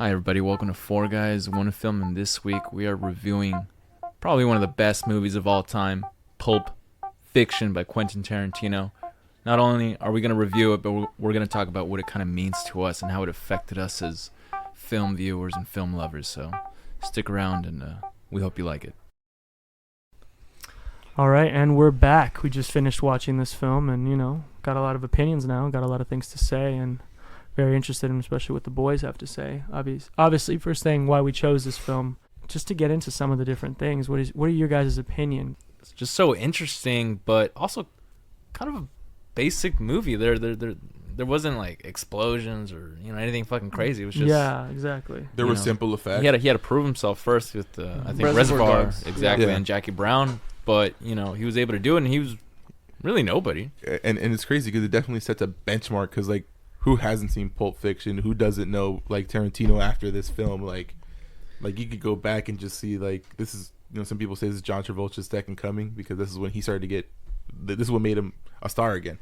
Hi, everybody. Welcome to Four Guys, One Film, and this week we are reviewing probably one of the best movies of all time, Pulp Fiction by Quentin Tarantino. Not only are we going to review it, but we're going to talk about what it kind of means to us and how it affected us as film viewers and film lovers. So stick around, and we hope you like it. All right, and we're back. We just finished watching this film and, got a lot of opinions now, got a lot of things to say, and very interested in especially what the boys have to say. Obviously, first thing, why we chose this film, just to get into some of the different things. What are your guys' opinion? It's just so interesting, but also kind of a basic movie. There wasn't like explosions or anything fucking crazy. It was just exactly. There were simple effects. He had to prove himself first with I think Reservoir Reservoir Dogs. exactly, Yeah. and Jackie Brown. But he was able to do it, and he was really nobody. And it's crazy because it definitely sets a benchmark. Because like, who hasn't seen Pulp Fiction? Who doesn't know like Tarantino after this film? Like you could go back and just see like this is some people say this is John Travolta's second coming because this is when he started to get. This is what made him a star again.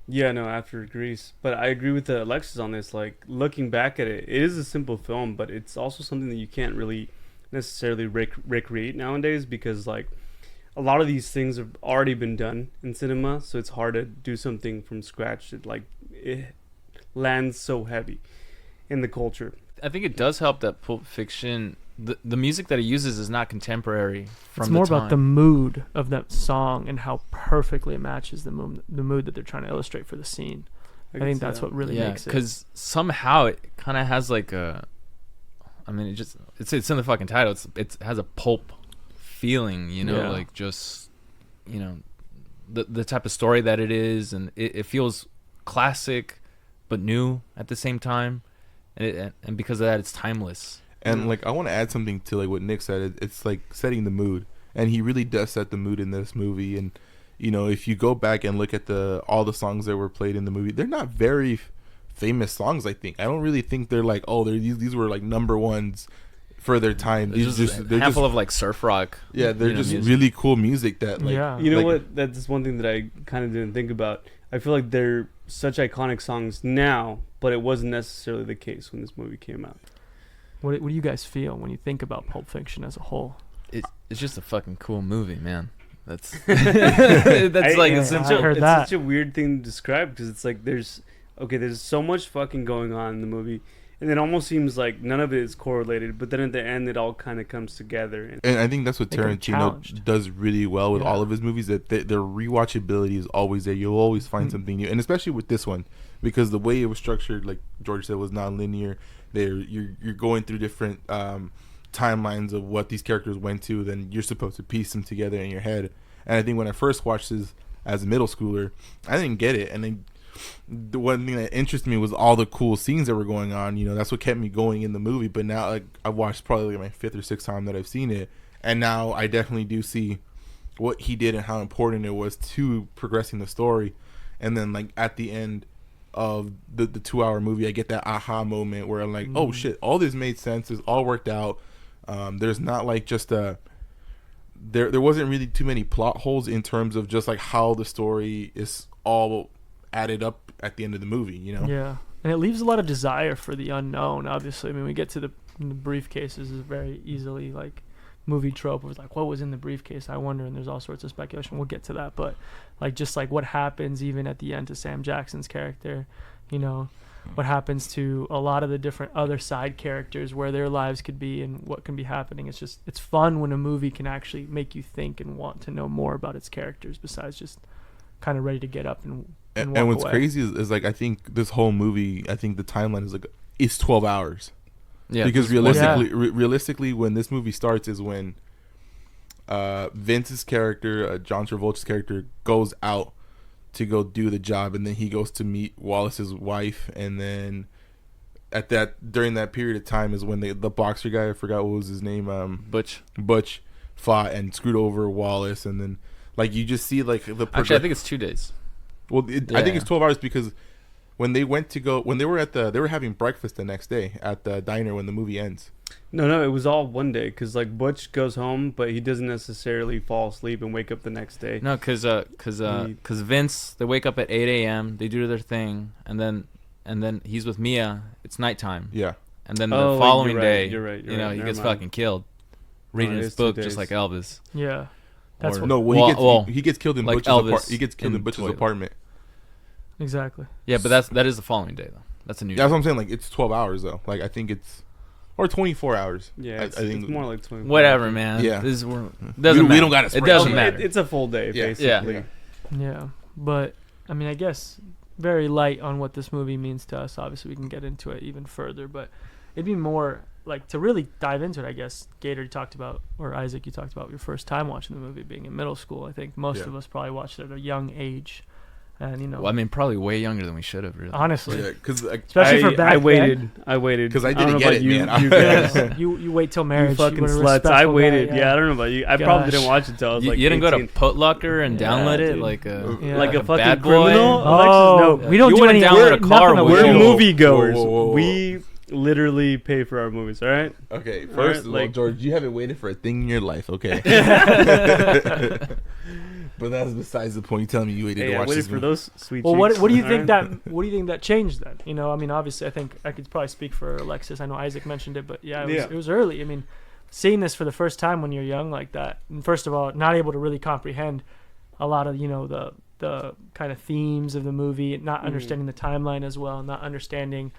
Yeah, no, after Grease. But I agree with Alexis on this. Like, looking back at it, it is a simple film, but it's also something that you can't really necessarily recreate nowadays because, like, a lot of these things have already been done in cinema, so it's hard to do something from scratch. It lands so heavy in the culture. I think it does help that Pulp Fiction, the music that he uses is not contemporary from It's more the time. about the mood of that song and how perfectly it matches the mood that they're trying to illustrate for the scene. I think that's what really makes it. Because somehow it kind of has like it's in the fucking title. It has a pulp feeling, like just the type of story that it is, and it feels classic but new at the same time, and because of that, it's timeless. And like I want to add something to like what Nick said. It's like setting the mood, and he really does set the mood in this movie. And if you go back and look at all the songs that were played in the movie, they're not very famous songs. I don't really think they're like these were like number ones for their time. They're just a handful of like surf rock. Yeah, they're just music. really cool music that like. Yeah. You know like, what? That's one thing that I kind of didn't think about. I feel like they're such iconic songs now, but it wasn't necessarily the case when this movie came out. What do you guys feel when you think about Pulp Fiction as a whole? It's just a fucking cool movie, man. That's that's like it's I heard it's that. such a weird thing to describe because it's like there's so much fucking going on in the movie, and it almost seems like none of it is correlated. But then at the end, it all kind of comes together. And I think that's what They got Tarantino challenged. does really well with Yeah. all of his movies. That their rewatchability is always there. You'll always find something new, and especially with this one, because the way it was structured, like George said, was non-linear. You're going through different timelines of what these characters went to. Then you're supposed to piece them together in your head. And I think when I first watched this as a middle schooler, I didn't get it. And then the one thing that interested me was all the cool scenes that were going on. That's what kept me going in the movie. But now, like, I've watched probably like my fifth or sixth time that I've seen it, and now I definitely do see what he did and how important it was to progressing the story. And then, like, at the end of the 2-hour movie, I get that aha moment where I'm like, oh shit, all this made sense. It's all worked out. There's not like just there wasn't really too many plot holes in terms of just like how the story is all added up at the end of the movie, Yeah, and it leaves a lot of desire for the unknown. Obviously, I mean, we get to the briefcases is very easily like movie trope of like what was in the briefcase. I wonder, and there's all sorts of speculation. We'll get to that, but like just like what happens even at the end to Sam Jackson's character, what happens to a lot of the different other side characters, where their lives could be and what can be happening. It's fun when a movie can actually make you think and want to know more about its characters besides just kind of ready to get up and walk and what's away. crazy is like I think this whole movie, I think the timeline is like it's 12 hours. yeah. Because this- realistically, when this movie starts is when Vince's character, John Travolta's character, goes out to go do the job, and then he goes to meet Wallace's wife, and then during that period of time is when the boxer guy, I forgot what was his name, Butch fought and screwed over Wallace, and then like you just see like the Actually, I think it's 2 days. well, I think it's 12 hours because when they were having breakfast the next day at the diner when the movie ends. No, it was all one day because like Butch goes home, but he doesn't necessarily fall asleep and wake up the next day. No, cause Vince, they wake up at 8 a.m. They do their thing, and then he's with Mia. It's nighttime. Yeah. and then the Oh, following you're right, day, you're right, you know, he never gets mind. fucking killed. Reading it his is 2 book days. just like Elvis. Yeah. That's Or- what, No, he gets killed in like Butch's Elvis apartment. He gets killed in in Butch's Toilet. apartment. exactly. Yeah, but that is the following day though. That's a new. That's what I'm saying. Like it's 12 hours though. Like I think it's or 24 hours. Yeah, I it's, think it's more like 20. Whatever, man. Yeah. This is, doesn't we matter. don't gotta It spread doesn't it. matter. It's a full day, Yeah. basically. Yeah. Yeah, but I mean, I guess very light on what this movie means to us. Obviously, we can get into it even further, but it'd be more like to really dive into it. I guess Gator, you talked about, or Isaac, you talked about your first time watching the movie being in middle school. I think most Yeah. of us probably watched it at a young age, and you know, Well, I mean, probably way younger than we should have. Really. honestly, Yeah, because like, especially for back I then. waited 'Cause I don't know didn't get about it, you, man. you guys. you wait till You marriage. fucking were a sluts. I respectful guy, waited. Yeah, I don't know about you. I probably Gosh. didn't watch it till I was You, like you didn't go to 18. Putlocker and Yeah, download it dude. like a Yeah. Like a fucking bad boy? criminal? Oh, Alexis, no. we don't You do wouldn't any download we're a car nothing with We're Whoa. illegal. moviegoers. Whoa, whoa, whoa. We literally pay for our movies, all right? okay, Alright, first of all, like- George, you haven't waited for a thing in your life, okay? But that's besides the point. You telling me you waited Hey, to I watch waited this for movie. those sweet Well, what cheeks, do you all think right? that what do you think that changed then? You know, I mean, obviously, I think I could probably speak for Alexis. I know Isaac mentioned it, but yeah, Yeah. it was early. I mean, seeing this for the first time when you're young like that, and first of all, not able to really comprehend a lot of the kind of themes of the movie, not Mhm. understanding the timeline as well, not understanding.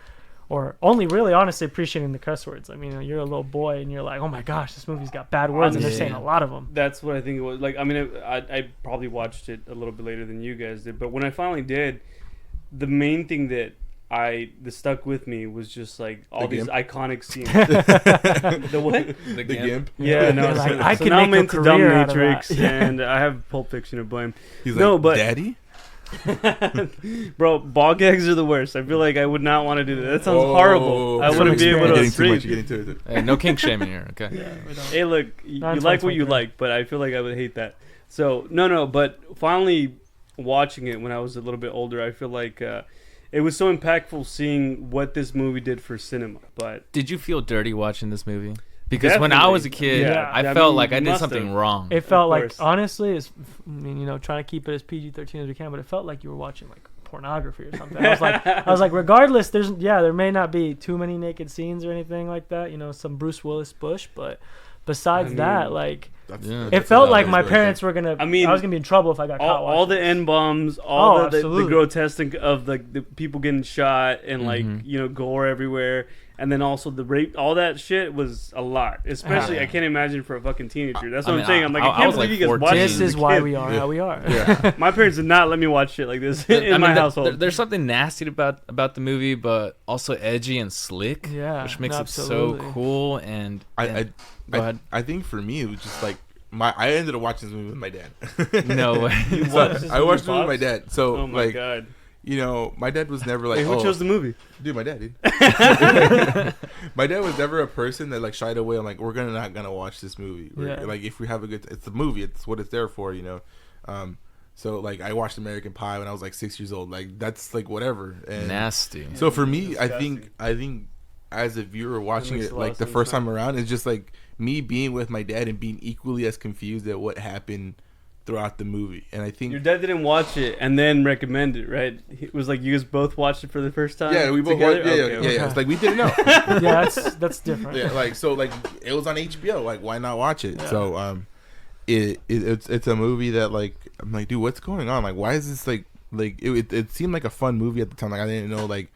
Or only really honestly appreciating the cuss words. I mean, you're a little boy and you're like, oh my gosh, this movie's got bad words and they're saying a lot of them. That's what I think it was. Like, I mean, I probably watched it a little bit later than you guys did, but when I finally did, the main thing that stuck with me was just like all The these gimp? iconic scenes. The what? The The Gimp. Gimp. Yeah, no. You're like, So, I so can now I'm make a into career out of Dominatrix, that. and I have Pulp Fiction to blame. He's No, like, but- Daddy? Bro, ball gags are the worst. I feel like I would not want to do that. That sounds Whoa. horrible. I From wouldn't be able You're to getting too much. breathe. You're getting too much. Hey, no kink shaming here, okay? Hey, look, you Not in like what you 2023. like, but I feel like I would hate that. So, no, but finally watching it when I was a little bit older, I feel like it was so impactful seeing what this movie did for cinema. But Did you feel dirty watching this movie? Because when I was a Definitely. kid, Yeah. I I felt mean, like I you did must something have. wrong. It felt like, course. honestly, I mean, you know, trying to keep it as PG-13 as we can, but it felt like you were watching like pornography or something. I was like, regardless, there may not be too many naked scenes or anything like that. You know, some Bruce Willis bush, but besides I mean, that, like, Yeah. it felt like that's my what I parents think. were gonna. I mean, I was gonna be in trouble if I got caught. all the watching N bombs, Oh, all the absolutely. grotesque of the people getting shot and like Mhm. gore everywhere, and then also the rape, all that shit was a lot. Especially, Yeah. I can't imagine for a fucking teenager. That's I what mean, I'm saying. I'm like, I I can't was believe like you guys 14. watch this. this. This as is a why kid. we are how we are. Yeah. My parents did not let me watch shit like this in I my mean, household. there's something nasty about the movie, but also edgy and slick, Yeah, which makes absolutely. it so cool. And go ahead. I think for me it was just like I ended up watching this movie with my dad. No way. You So, watched this I with watched it your with my pops? dad. So Oh my like god! you know, my dad was never like, Hey, who oh, chose the movie? dude, my dad, dude. My dad was never a person that like shied away. I'm like, we're not gonna watch this movie. Yeah. Like if we have a good, it's a movie. It's what it's there for, you know. So like I watched American Pie when I was like 6 years old. Like that's like whatever. And Nasty. so for me, Disgusting. I think as a viewer watching makes it a lot like of the sense first now. time around, it's just like me being with my dad and being equally as confused at what happened throughout the movie. And I think Your dad didn't watch it and then recommend it, right? It was like you guys both watched it for the first time. yeah, we both together? watched, yeah, Okay. yeah. It's like we didn't know. Yeah, that's different. Yeah, like so, like it was on HBO. Like, why not watch it? Yeah. So, it's a movie that like I'm like, dude, what's going on? Like, why is this like it seemed like a fun movie at the time. Like, I didn't know like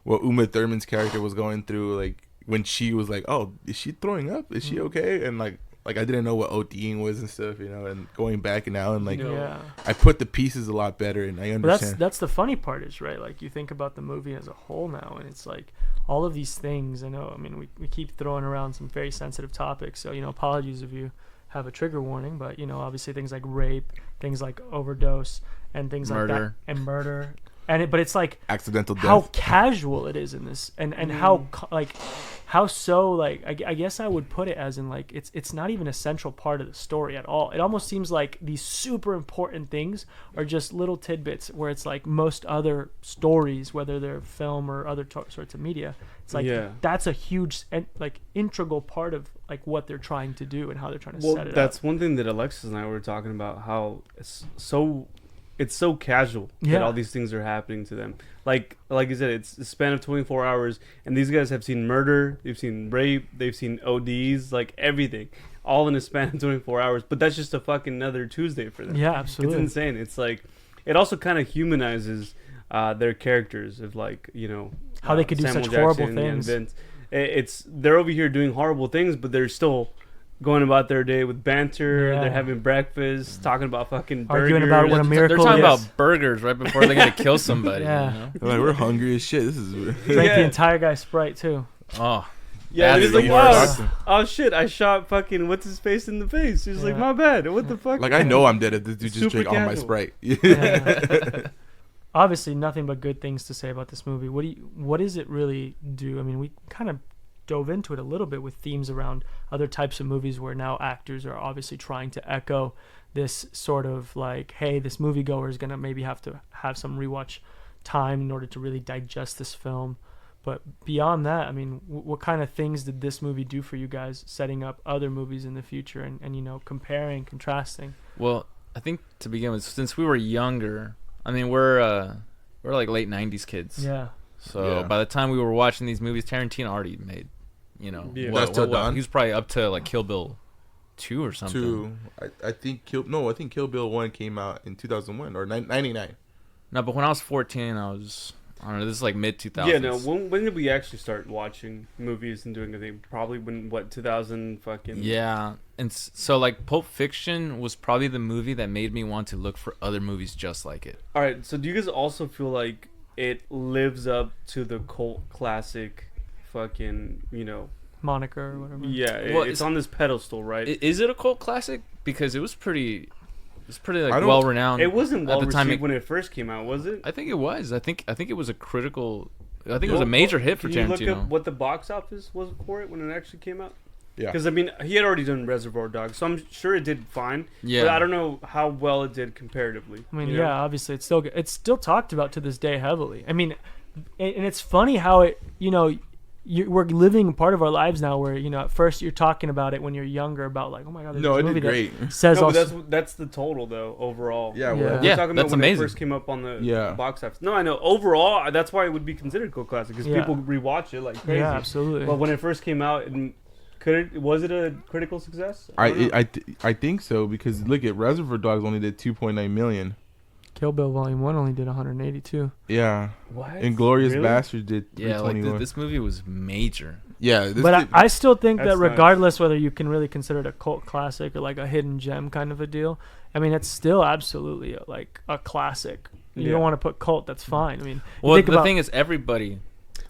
what Uma Thurman's character was going through. Like when she was like, oh, is she throwing up? Is she okay? And like I didn't know what ODing was and stuff, you know. And going back now and like No. Yeah. I put the pieces a lot better, and I But that's understand. the funny part is, right, like you think about the movie as a whole now, and it's like all of these things. I know, I mean, we keep throwing around some very sensitive topics, so, you know, apologies if you have a trigger warning, but, you know, obviously things like rape, things like overdose, and things like Murder. that, and murder. And but it's like Accidental death. how casual it is in this, and how like how so like I guess I would put it as in like it's not even a central part of the story at all. It almost seems like these super important things are just little tidbits where it's like most other stories, whether they're film or other sorts of media, it's like Yeah. that's a huge and like integral part of like what they're trying to do and how they're trying to Well, set it that's up. one thing that Alexis and I were talking about. How it's so it's so casual Yeah. that all these things are happening to them. Like you said, it's a span of 24 hours, and these guys have seen murder, they've seen rape, they've seen ODs, like everything, all in a span of 24 hours. But that's just a fucking another Tuesday for them. Yeah, absolutely. It's insane. It's like it also kind of humanizes their characters of like How they could do Samuel such horrible Jackson and things. Vince. It's they're over here doing horrible things, but they're still going about their day with banter. Yeah. They're having breakfast, talking about fucking burgers. Arguing about what a miracle They're talking is. about burgers right before they're gonna kill somebody. Yeah. You know? They're like, we're hungry as shit. This is Drank Yeah. the entire guy's Sprite too. Oh, Yeah, That's he's the like, worst. oh shit, I shot fucking what's his face in the face. He's like, Yeah. my bad. What the fuck? like I know I'm dead if this dude just Super drank all my casual. Sprite. Yeah. Obviously, nothing but good things to say about this movie. What does it really do? I mean, we kind of dove into it a little bit with themes around other types of movies where now actors are obviously trying to echo this sort of like, hey, this moviegoer is gonna maybe have to have some rewatch time in order to really digest this film. But beyond that, I mean, what kind of things did this movie do for you guys, setting up other movies in the future and comparing, contrasting? well, I think to begin with, since we were younger, I mean, we're like late '90s kids. Yeah. So Yeah. by the time we were watching these movies, Tarantino already made, Yeah. That's Till Dawn? he was probably up to like Kill Bill 2 or something. Two, I think Kill Bill 1 came out in 2001 or 99. No, but when I was 14, I don't know, this is like mid 2000s. Yeah, no. When did we actually start watching movies and doing anything? Probably when 2000 fucking. Yeah, and so like Pulp Fiction was probably the movie that made me want to look for other movies just like it. All right. So do you guys also feel like it lives up to the cult classic, fucking Moniker or whatever. Yeah, Well, it's on this pedestal, right? Is it a cult classic? Because it was pretty I like don't- well renowned. It wasn't well at the time received when it first came out, was it? I think it was. I think it was a critical. I think it was a major hit for Can you look Tarantino. up what the box office was for it when it actually came out? Yeah. Because I mean, he had already done Reservoir Dogs, so I'm sure it did fine. Yeah. But I don't know how well it did comparatively. I mean, you know? yeah, obviously it's still talked about to this day heavily. I mean, and it's funny how we're living part of our lives now where at first you're talking about it when you're younger about like, oh my god, there's No, this it movie did great. that says No, all but that's the total though overall. Yeah, Yeah. well, We're Yeah, talking that's about when amazing. it first came up on the Yeah. box office. No, I know overall that's why it would be considered cult classic because Yeah. people rewatch it like crazy. Yeah, absolutely. But when it first came out, was it a critical success? don't know. I think so because look at Reservoir Dogs only did 2.9 million. Kill Bill Volume 1 only did 182. Yeah. What? Inglorious Really? Bastards did Yeah, like 321. this movie was major. Yeah, this But did- I still think that That's nice. regardless whether you can really consider it a cult classic or like a hidden gem kind of a deal, I mean, it's still absolutely like a classic. You Yeah. don't want to put cult, that's fine. I mean, Well, think the about- thing is, everybody,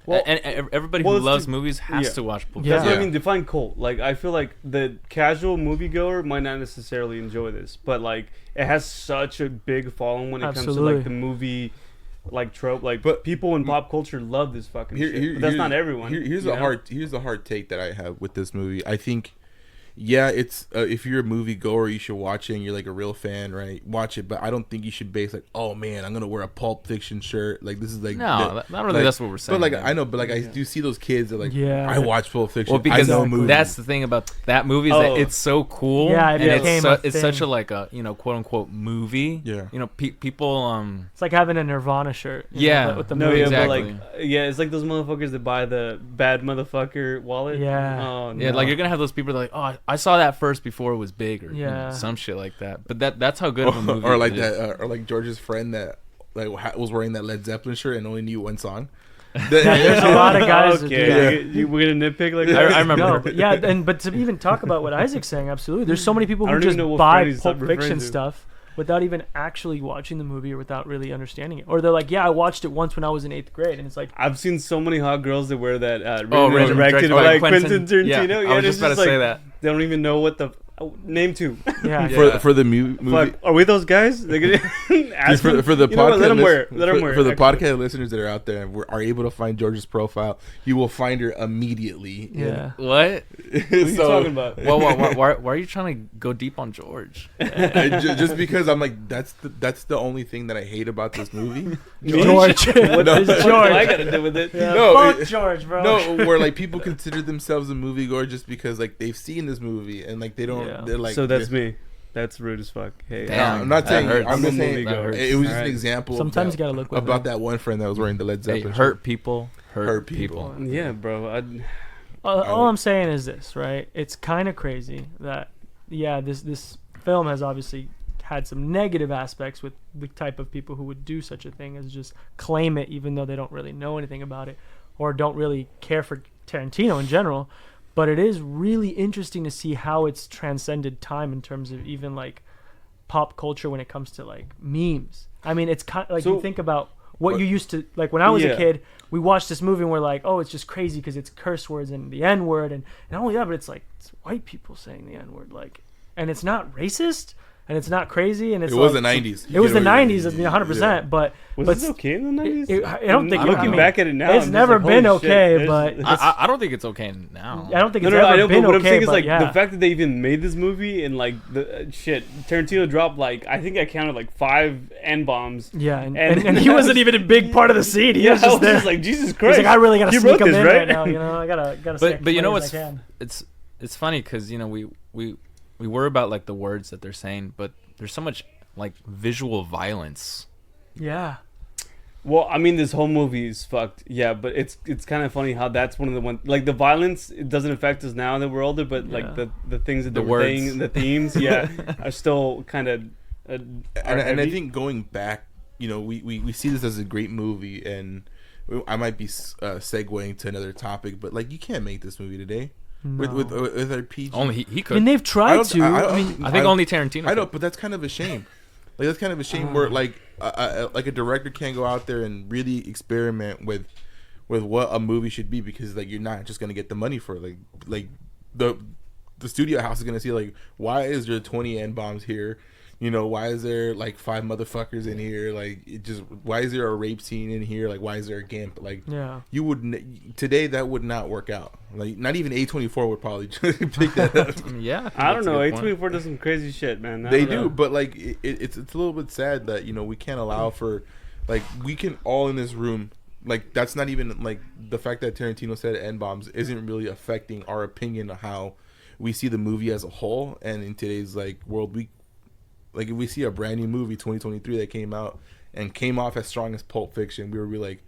Well- everybody well, who it's loves the- movies has yeah. to watch Pulp Yeah. That's what I Yeah. mean. Define cult. Like I feel like the casual moviegoer might not necessarily enjoy this, but like it has such a big following when it comes to Absolutely. like the movie, like trope. Like, But- people in pop culture love this fucking Here- shit. here- But that's here's- not everyone. Here's you a know? hard take that I have with this movie. I think, yeah, it's if you're a movie goer, you should watch it. And you're like a real fan, right? Watch it, but I don't think you should base like, oh man, I'm gonna wear a Pulp Fiction shirt. Like this is like No, I don't like- think that's what we're saying. But like man. I know, but like I do see those kids that like, Yeah. I watch Pulp Fiction. Well, because I know Exactly. movies. that's the thing about that movie is Oh. that it's so cool. Yeah, it and became it's a such a thing. like a quote unquote movie. Yeah. People it's like having a Nirvana shirt. Yeah. But with the No, movie. yeah, Exactly. but like, yeah, it's like those motherfuckers that buy the bad motherfucker wallet. Yeah. Oh, Yeah, no. like you're gonna have those people that are like, oh, I saw that first before it was big, or Yeah. some shit like that. But that's how good of a movie. or like it is. that, or like George's friend that like was wearing that Led Zeppelin shirt and only knew one song. Yeah, there's a lot of guys that do Okay, that. we're gonna nitpick like I that. remember. No, but yeah, but to even talk about what Isaac's saying, absolutely. There's so many people I who don't even just know what buy friend he's Pulp referring Fiction to. stuff without even actually watching the movie or without really understanding it. Or they're like, yeah, I watched it once when I was in 8th grade, and it's like, I've seen so many hot girls that wear that Written directed directed by by Quentin Quentin. Tarantino. Yeah, I was and just it's about to like, say that. They don't even know what the name two. yeah, Yeah. For the movie. Fuck, are we those guys? They're gonna ask for them? the You know what, podcast, let them wear. Let them wear. for the actually. podcast listeners that are out there and are able to find George's profile, you will find her immediately. yeah. What? What are you talking about? Well, why are you trying to go deep on George? just because I'm like that's the only thing that I hate about this movie. George. What No. is George. George? I gotta do with it? Yeah, No, fuck it- George, bro. No, where like people consider themselves a moviegoer just because like they've seen this movie and like they don't. Yeah. They're like So that's me. That's rude as fuck. Hey, Damn. I'm not that saying. hurts. I'm just I'm a saying. moviegoer. It was just Alright. an example. Sometimes you gotta look with about them. that one friend that was wearing the Led Hey, Zeppelin. hurt people. Hurt people. Yeah, bro. All I'm saying is this, right? It's kind of crazy that, yeah, this film has obviously had some negative aspects with the type of people who would do such a thing as just claim it even though they don't really know anything about it or don't really care for Tarantino in general. But it is really interesting to see how it's transcended time in terms of even like pop culture when it comes to like memes. I mean, it's kind of like, So- you think about what you used to like when I was Yeah. a kid. We watched this movie and we're like, oh, it's just crazy because it's curse words and the N word and not only that, but it's like it's white people saying the N word, like, and it's not racist and it's not crazy and it's It was like, the 90s. It was the 90s, 100%. But Was but this okay in the 90s? I don't think Looking I mean, back at it now, it's I'm just never like, been holy shit, okay, there's- but I don't think it's okay now. I don't think No, it's no, ever I know, been but what okay. I'm saying is but like yeah. the fact that they even made this movie and like the shit, Tarantino dropped like I think I counted like 5 N bombs. Yeah, and And- he wasn't even a big part of the scene. He was I just there. just like Jesus He's Christ. like, I really gotta You sneak wrote him this, in right? right now. You know, I gotta. But you know what's I can. it's funny because we worry about like the words that they're saying, but there's so much like visual violence. Yeah. Well, I mean, this whole movie is fucked. Yeah, but it's kind of funny how that's one of the ones like the violence. It doesn't affect us now that we're older, but like Yeah. the things that The they were words. saying, the themes, yeah, are still kind of. And I think going back, we see this as a great movie, and I might be segueing to another topic, but like you can't make this movie today with our PG. Only he I mean, could. they've tried to. I think only Tarantino. I know, could. but that's kind of a shame. Like that's kind of a shame where like a director can't go out there and really experiment with what a movie should be, because like you're not just gonna get the money for it. Like the studio house is gonna see like, why is there 20 N bombs here? Why is there like 5 motherfuckers in here? Like why is there a rape scene in here? Like why is there a gimp? Like Yeah. you would today that would not work out. Like not even A24 would probably pick that up. Yeah, think I that's don't a know. good point. A24 does some crazy shit, man. I They don't know. do, but like it's a little bit sad that we can't allow for like we can all in this room, like that's not even like the fact that Tarantino said N bombs isn't really affecting our opinion of how we see the movie as a whole. And in today's like world, like if we see a brand new movie 2023 that came out and came off as strong as Pulp Fiction, we would be like,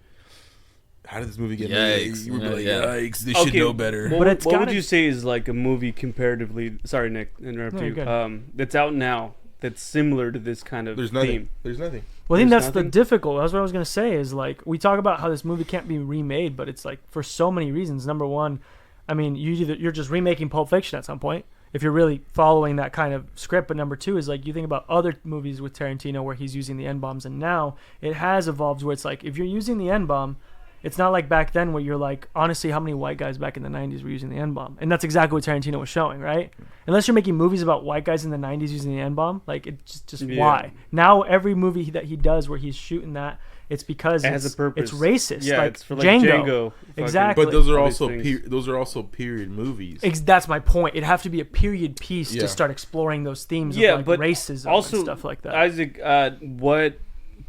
how did this movie get made? Yikes. We would be like, Yeah. yikes, they should know better. What, But it's what would gotta- you say is like a movie comparatively? Sorry, Nick, interrupt No, you. you're good. That's out now. That's similar to this kind of There's nothing. theme. There's nothing. Well, I think There's that's nothing? the difficult. That's what I was gonna say. Is like we talk about how this movie can't be remade, but it's like for so many reasons. Number one, I mean, you're just remaking Pulp Fiction at some point if you're really following that kind of script. But number two is like you think about other movies with Tarantino where he's using the N bombs, and now it has evolved where it's like if you're using the N bomb, it's not like back then where you're like, honestly, how many white guys back in the 90s were using the N bomb? And that's exactly what Tarantino was showing, right? Unless you're making movies about white guys in the 90s using the N bomb, like it just Yeah. why? Now every movie that he does where he's shooting that, it's because It has a purpose. it's racist. Yeah, like it's for like Django. fucking- Exactly. But those are all these also things. those are also period movies. That's my point. It'd have to be a period piece Yeah. to start exploring those themes Yeah, of like but racism also, and stuff like that. Isaac, what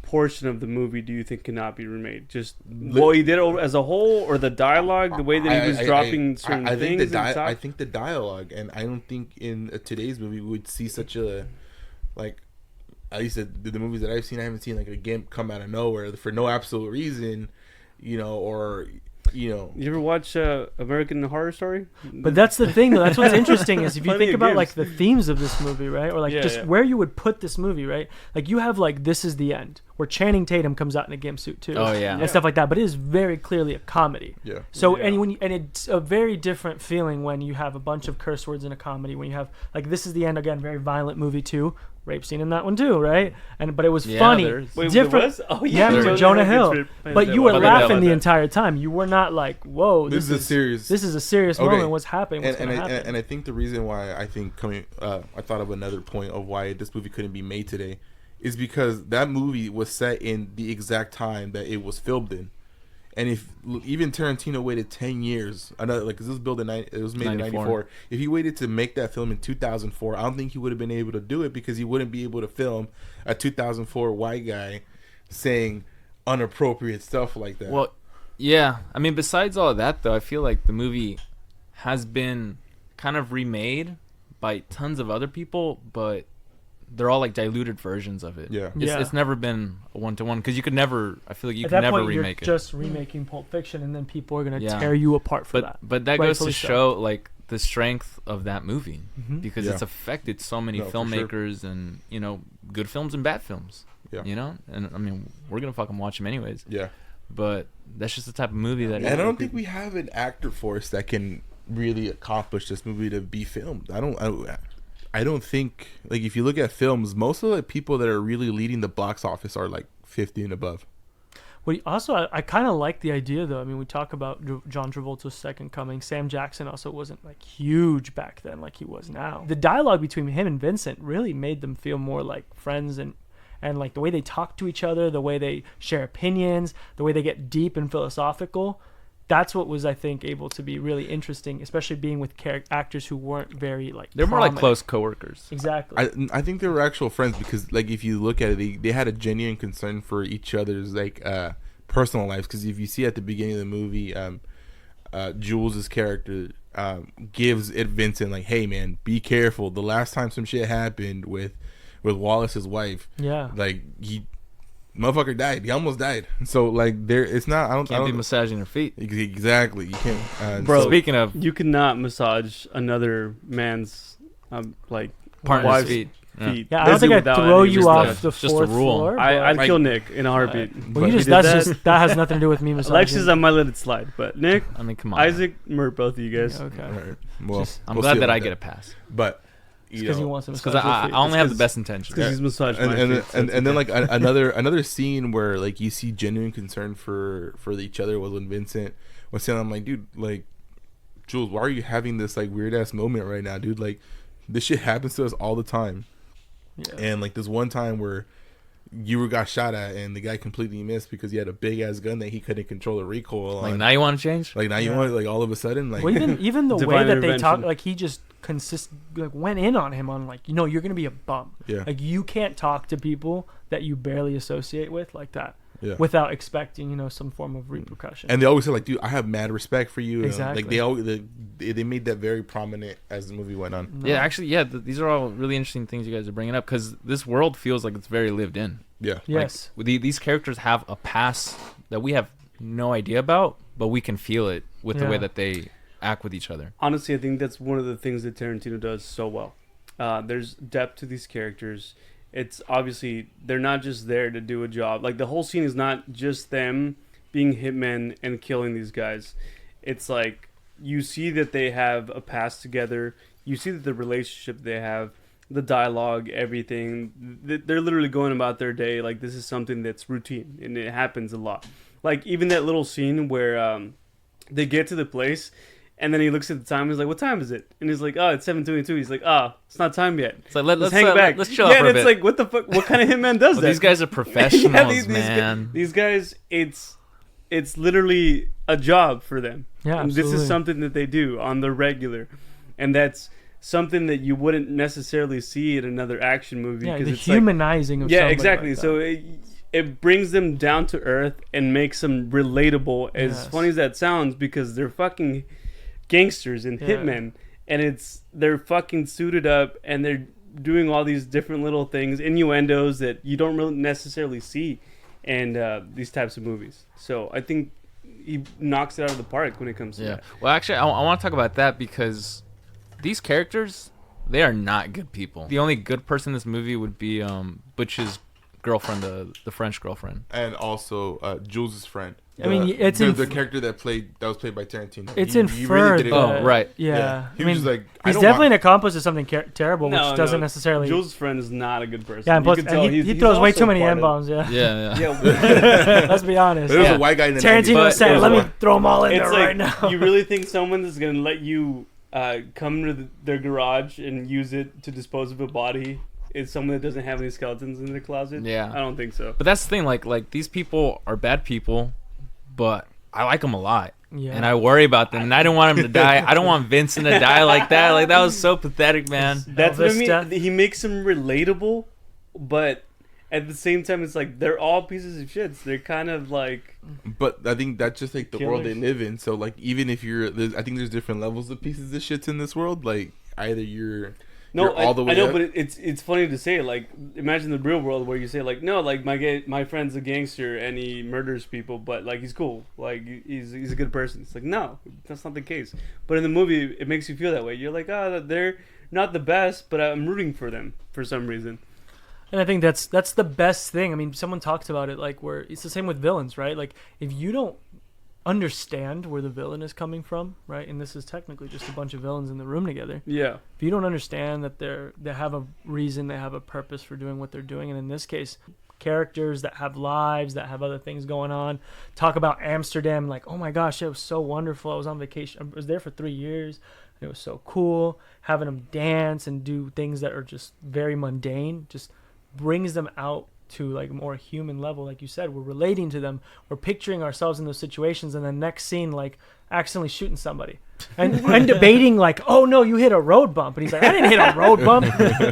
portion of the movie do you think cannot be remade? Just what he did as a whole, or the dialogue, the way that he was dropping certain I think things? I think the dialogue, and I don't think in today's movie we would see such a like. At least the movies that I've seen, I haven't seen like a gimp come out of nowhere for no absolute reason, or. You ever watch American Horror Story? But that's the thing, though. That's what's interesting is if you Plenty think of about games. like the themes of this movie, right, or like Yeah, just yeah. where you would put this movie, right? Like you have like This Is the End, where Channing Tatum comes out in a gimp suit too, Oh, yeah. and stuff like that. But it is very clearly a comedy. Yeah. So Yeah. and it's a very different feeling when you have a bunch of curse words in a comedy. When you have like This Is the End, again, very violent movie too. Rape scene in that one too, right? But it was Yeah, funny. there is. Wait, Different. there was? Oh Yeah, There with is. Jonah Hill. But you were My bad, laughing my the bad. entire time. You were not like, "Whoa, This is a serious. this is a serious Okay. moment. What's happening? What's and going to happen?" and I think the reason why I think I thought of another point of why this movie couldn't be made today is because that movie was set in the exact time that it was filmed in. And if even Tarantino waited 10 years, another like 'cause this was built it was made in 94. If he waited to make that film in 2004, I don't think he would have been able to do it, because he wouldn't be able to film a 2004 white guy saying inappropriate stuff like that. Well, yeah. I mean, besides all of that, though, I feel like the movie has been kind of remade by tons of other people, but they're all like diluted versions of it. Yeah. It's never been a 1-to-1 because you could never. I feel like you At could that never point, remake you're it. just remaking Pulp Fiction, and then people are gonna Yeah. tear you apart for that. But that goes to Rightfully so. show like the strength of that movie Mhm. because Yeah. it's affected so many No, for sure. filmmakers and good films and bad films. Yeah. And I mean we're gonna fucking watch them anyways. Yeah. But that's just the type of movie that. And I don't think we have an actor force that can really accomplish this movie to be filmed. I don't think, like, if you look at films, most of the people that are really leading the box office are like 50 and above. Well, also, I kind of like the idea, though. I mean, we talk about John Travolta's Second Coming. Sam Jackson also wasn't like huge back then, like he was now. The dialogue between him and Vincent really made them feel more like friends, and like the way they talk to each other, the way they share opinions, the way they get deep and philosophical. That's what was, I think, able to be really interesting, especially being with actors who weren't very like. They're more like prominent. close coworkers. Exactly. I think they were actual friends because, like, if you look at it, they had a genuine concern for each other's like personal lives. Because if you see at the beginning of the movie, Jules' character gives it Vincent like, "Hey man, be careful. The last time some shit happened with Wallace's wife, Yeah. like motherfucker died. He almost died. So like it's not. I Can't don't be massaging her feet. exactly. You can't. Bro, Speaking of You cannot massage another man's like partner's wife's feet. Yeah. feet. Yeah, I don't think I'd Without throw any you respect. off the Just a fourth rule. floor. I'd Like- kill Nick in a heartbeat. Well, you If just he did that's just that has nothing to do with me massaging. Alexis, I might let it slide, but Nick, I mean, come on. Isaac, murk both of you guys. Yeah, okay. All right. Well, Just- I'm we'll glad see that about I get a pass. But Because he wants to Because massage your I feet. only have the It's best intentions. Because he's massaged my and feet. so it's then okay. like another scene where like you see genuine concern for each other was when Vincent was saying, I'm like, dude, like, Jules, why are you having this like weird ass moment right now, dude? Like, this shit happens to us all the time. Yeah. And like this one time where you got shot at and the guy completely missed because he had a big ass gun that he couldn't control the recoil Like on. now you want to change? Like now you Yeah. want like all of a sudden like Well, even the way Divine that they talk, intervention. like he just went in on him on like, you're gonna be a bum. yeah Like you can't talk to people that you barely associate with like that yeah. without expecting some form of repercussion. And they always say like, dude, I have mad respect for you. And, Exactly. like they made that very prominent as the movie went on. No. Yeah, actually, these are all really interesting things you guys are bringing up because this world feels like it's very lived in. Yeah. Yes. Like, these characters have a past that we have no idea about, but we can feel it with the way Yeah. that they act with each other. Honestly, I think that's one of the things that Tarantino does so well. There's depth to these characters. It's obviously they're not just there to do a job. Like the whole scene is not just them being hitmen and killing these guys. It's like you see that they have a past together. You see that the relationship they have, the dialogue, everything. They're literally going about their day like this is something that's routine and it happens a lot. Like even that little scene where they get to the place. And then he looks at the time. He's like, "What time is it?" And he's like, "Oh, it's 7:22." He's like, "Oh, it's not time yet." It's like let's hang back. Let's chill yeah, out for and a it's bit. like, what the fuck? What kind of hitman does Well, that? these guys are professionals, Yeah, these man. These guys, it's literally a job for them. Yeah, And this absolutely. is something that they do on the regular, and that's something that you wouldn't necessarily see in another action movie. Yeah, 'cause the it's like, humanizing of yeah, somebody exactly. like So that. it brings them down to earth and makes them relatable. As Yes. funny as that sounds, because they're fucking gangsters and Yeah. hitmen, and they're fucking suited up and they're doing all these different little things, innuendos that you don't really necessarily see in these types of movies. So I think he knocks it out of the park when it comes to Yeah. that. Well, actually, I want to talk about that because these characters, they are not good people. The only good person in this movie would be Butch's girlfriend, the French girlfriend. And also Jules' friend. I mean, it's the character that was played by Tarantino. It's He inferred. did it Oh, well. right. Yeah. He I was mean, just like, I he's don't definitely want- an accomplice of something terrible, which No, doesn't no. necessarily. Jules' friend is not a good person. Yeah, and You plus can tell he he's throws way also too many part M of- bombs. Yeah. Yeah, yeah. Yeah. Let's be honest. There was Yeah. a white guy in the Tarantino 90s. said, But- "Let me throw them all in there It's right like now." you really think someone is gonna let you come to their garage and use it to dispose of a body? Is someone that doesn't have any skeletons in their closet? Yeah. I don't think so. But that's the thing. Like these people are bad people, but I like them a lot. Yeah. And I worry about them, and I don't want him to die. I don't want Vincent to die like that. Like that was so pathetic, man. That's what I Elvis mean. death. He makes them relatable, but at the same time, it's like they're all pieces of shits. They're kind of like But I think that's just like the world they Killers. live in. So like even if I think there's different levels of pieces of shits in this world. Like either you're No, you're all the way I know, up. but it's funny to say. Like, imagine the real world where you say like, no, like my friend's a gangster and he murders people, but like he's cool, like he's a good person. It's like, no, that's not the case. But in the movie, it makes you feel that way. You're like, oh, they're not the best, but I'm rooting for them for some reason. And I think that's the best thing. I mean, someone talks about it like where it's the same with villains, right? Like if you don't understand where the villain is coming from, right? And this is technically just a bunch of villains in the room together. Yeah. If you don't understand that they have a reason, they have a purpose for doing what they're doing, and in this case, characters that have lives, that have other things going on. Talk about Amsterdam, like, oh my gosh, it was so wonderful. I was on vacation. I was there for 3 years. And it was so cool. Having them dance and do things that are just very mundane just brings them out to like a more human level. Like you said, we're relating to them, we're picturing ourselves in those situations, and the next scene like accidentally shooting somebody and debating like, oh no, you hit a road bump, and he's like, I didn't hit a road bump.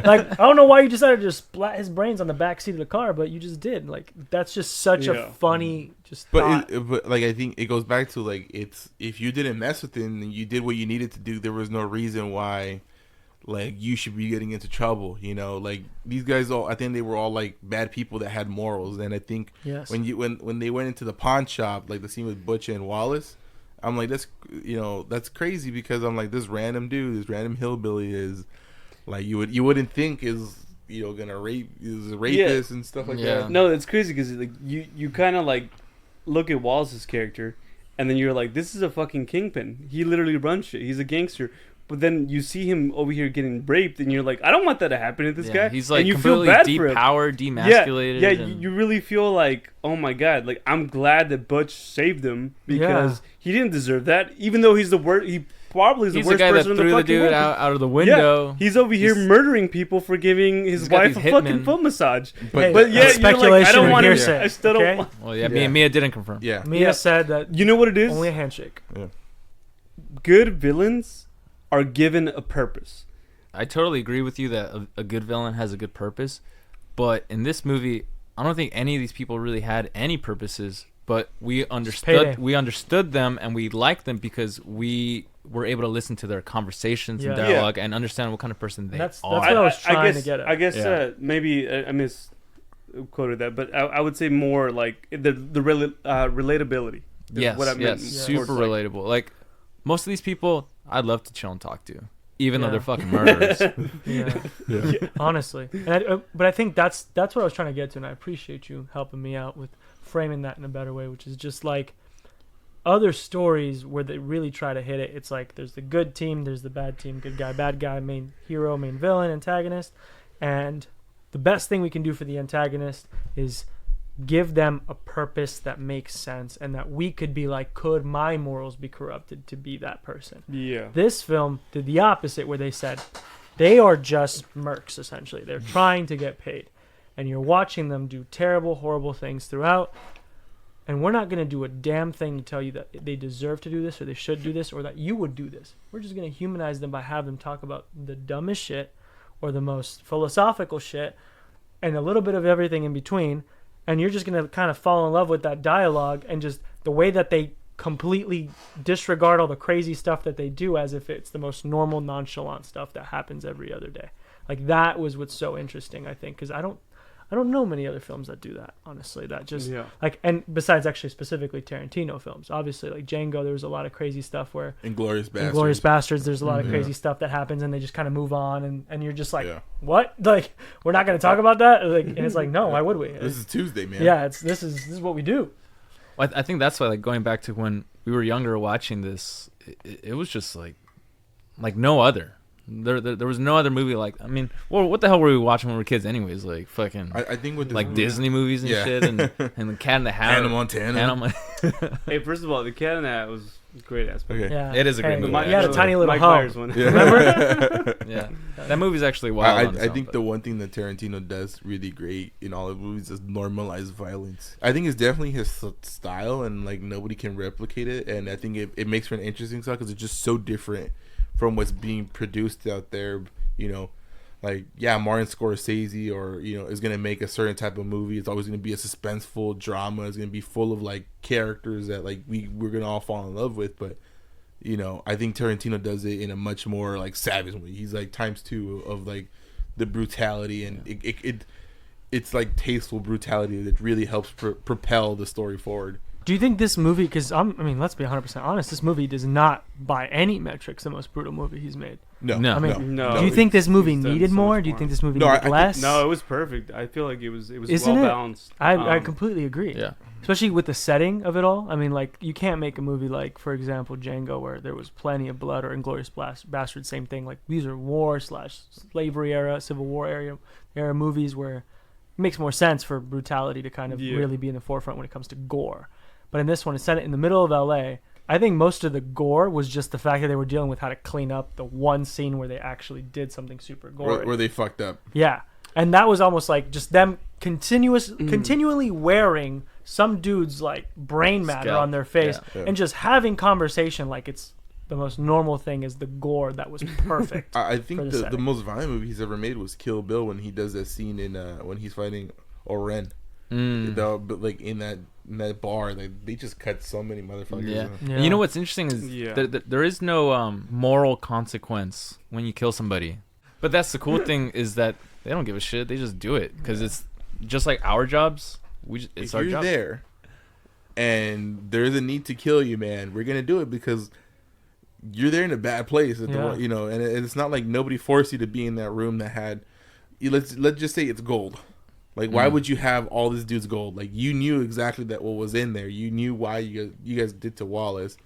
Like, I don't know why you decided to just splat his brains on the back seat of the car, but you just did. Like, that's just such a funny just thought. But like I think it goes back to like, it's if you didn't mess with him and you did what you needed to do, there was no reason why like you should be getting into trouble, you know. Like these guys all, I think they were all like bad people that had morals. And I think when they went into the pawn shop, like the scene with Butch and Wallace, I'm like, that's crazy, because I'm like, this random dude, this random hillbilly is like, you wouldn't think is, you know, gonna is a rapist and stuff like that. No, it's crazy because like you kind of like look at Wallace's character, and then you're like, this is a fucking kingpin. He literally runs shit. He's a gangster. But then you see him over here getting raped, and you're like, I don't want that to happen to this guy. He's like and you completely feel bad for him. depowered, demasculated. Yeah, you really feel like, oh my god, like I'm glad that Butch saved him, because he didn't deserve that. Even though he's the worst, he probably is the worst person in the fucking world. He's the guy that threw the dude out of the window. Yeah, he's over here murdering people for giving his wife a fucking foot massage. But yeah, you're like, I don't want to. I still don't. Okay? Well, me and Mia didn't confirm. Yeah, Mia said that. You know what it is? Only a handshake. Yeah. Good villains are given a purpose. I totally agree with you that a good villain has a good purpose, but in this movie, I don't think any of these people really had any purposes. But we understood them, and we liked them because we were able to listen to their conversations and dialogue and understand what kind of person they are. That's what I was trying to get at. I guess maybe I misquoted that, but I would say more like the relatability. Yes, what I meant. Super relatable. Like most of these people, I'd love to chill and talk to, even though they're fucking murderers. Honestly. But I think that's what I was trying to get to, and I appreciate you helping me out with framing that in a better way, which is just like other stories where they really try to hit it. It's like there's the good team, there's the bad team, good guy, bad guy, main hero, main villain, antagonist, and the best thing we can do for the antagonist is give them a purpose that makes sense, and that we could be like, could my morals be corrupted to be that person? Yeah. This film did the opposite, where they said they are just mercs, essentially. They're trying to get paid. And you're watching them do terrible, horrible things throughout. And we're not going to do a damn thing to tell you that they deserve to do this, or they should do this, or that you would do this. We're just going to humanize them by having them talk about the dumbest shit or the most philosophical shit and a little bit of everything in between. And you're just going to kind of fall in love with that dialogue and just the way that they completely disregard all the crazy stuff that they do as if it's the most normal, nonchalant stuff that happens every other day. Like, that was what's so interesting, I think, because I don't know many other films that do that, honestly. That just like, and besides actually specifically Tarantino films, obviously like Django, there was a lot of crazy stuff where Inglourious Bastards, there's a lot of crazy stuff that happens, and they just kind of move on, and you're just like, what? Like, we're not going to talk about that? Like, and it's like, no, why would we? This is Tuesday, man. Yeah, this is what we do. Well, I think that's why, like, going back to when we were younger watching this, it was just like no other. There was no other movie like. I mean, well, what the hell were we watching when we were kids, anyways? Like fucking. I think with this like movie, Disney movies and shit, and the Cat in the Hat, Hannah Montana. Hey, first of all, the Cat in the Hat was a great aspect. Okay. Yeah, it is a great movie. You had a tiny little Mike hoe. Myers one. Remember? Yeah, that movie's actually wild. I think the one thing that Tarantino does really great in all of movies is normalize violence. I think it's definitely his style, and like nobody can replicate it. And I think it makes for an interesting style because it's just so different from what's being produced out there. You know, like, Martin Scorsese or, is going to make a certain type of movie. It's always going to be a suspenseful drama. It's going to be full of like characters that like we're going to all fall in love with. But you know, I think Tarantino does it in a much more like savage way. He's like ×2 of like the brutality, and it's like tasteful brutality that really helps propel the story forward. Do you think this movie, because I mean, let's be 100% honest, this movie does not, by any metrics, the most brutal movie he's made. No. I mean, No. do you think this movie He's done needed so more? much Do you more. think this movie No, needed less? No, it was perfect. I feel like it was Isn't well it? balanced. I completely agree. Yeah. Especially with the setting of it all. I mean, like, you can't make a movie like, for example, Django, where there was plenty of blood, or Inglourious Basterds, same thing. Like, these are war/slavery era, Civil War era movies where it makes more sense for brutality to kind of really be in the forefront when it comes to gore. But in this one, it's set in the middle of LA. I think most of the gore was just the fact that they were dealing with how to clean up the one scene where they actually did something super gory. Where they fucked up. Yeah. And that was almost like just them continually wearing some dude's like brain matter Scalp. on their face Yeah. and just having conversation like it's the most normal thing is the gore that was perfect. I think for the the setting. most violent movie he's ever made was Kill Bill, when he does that scene in when he's fighting Oren. But like in that bar, they just cut so many motherfuckers. Yeah. Yeah. And you know what's interesting is there is no moral consequence when you kill somebody. But that's the cool thing, is that they don't give a shit. They just do it because it's just like our jobs. It's If our you're job. there and there's a need to kill you, man, we're gonna do it because you're there in a bad place. You know, and it's not like nobody forced you to be in that room that had. Let's just say it's gold. Like, why would you have all this dude's gold? Like, you knew exactly that what was in there. You knew why you guys did to Wallace.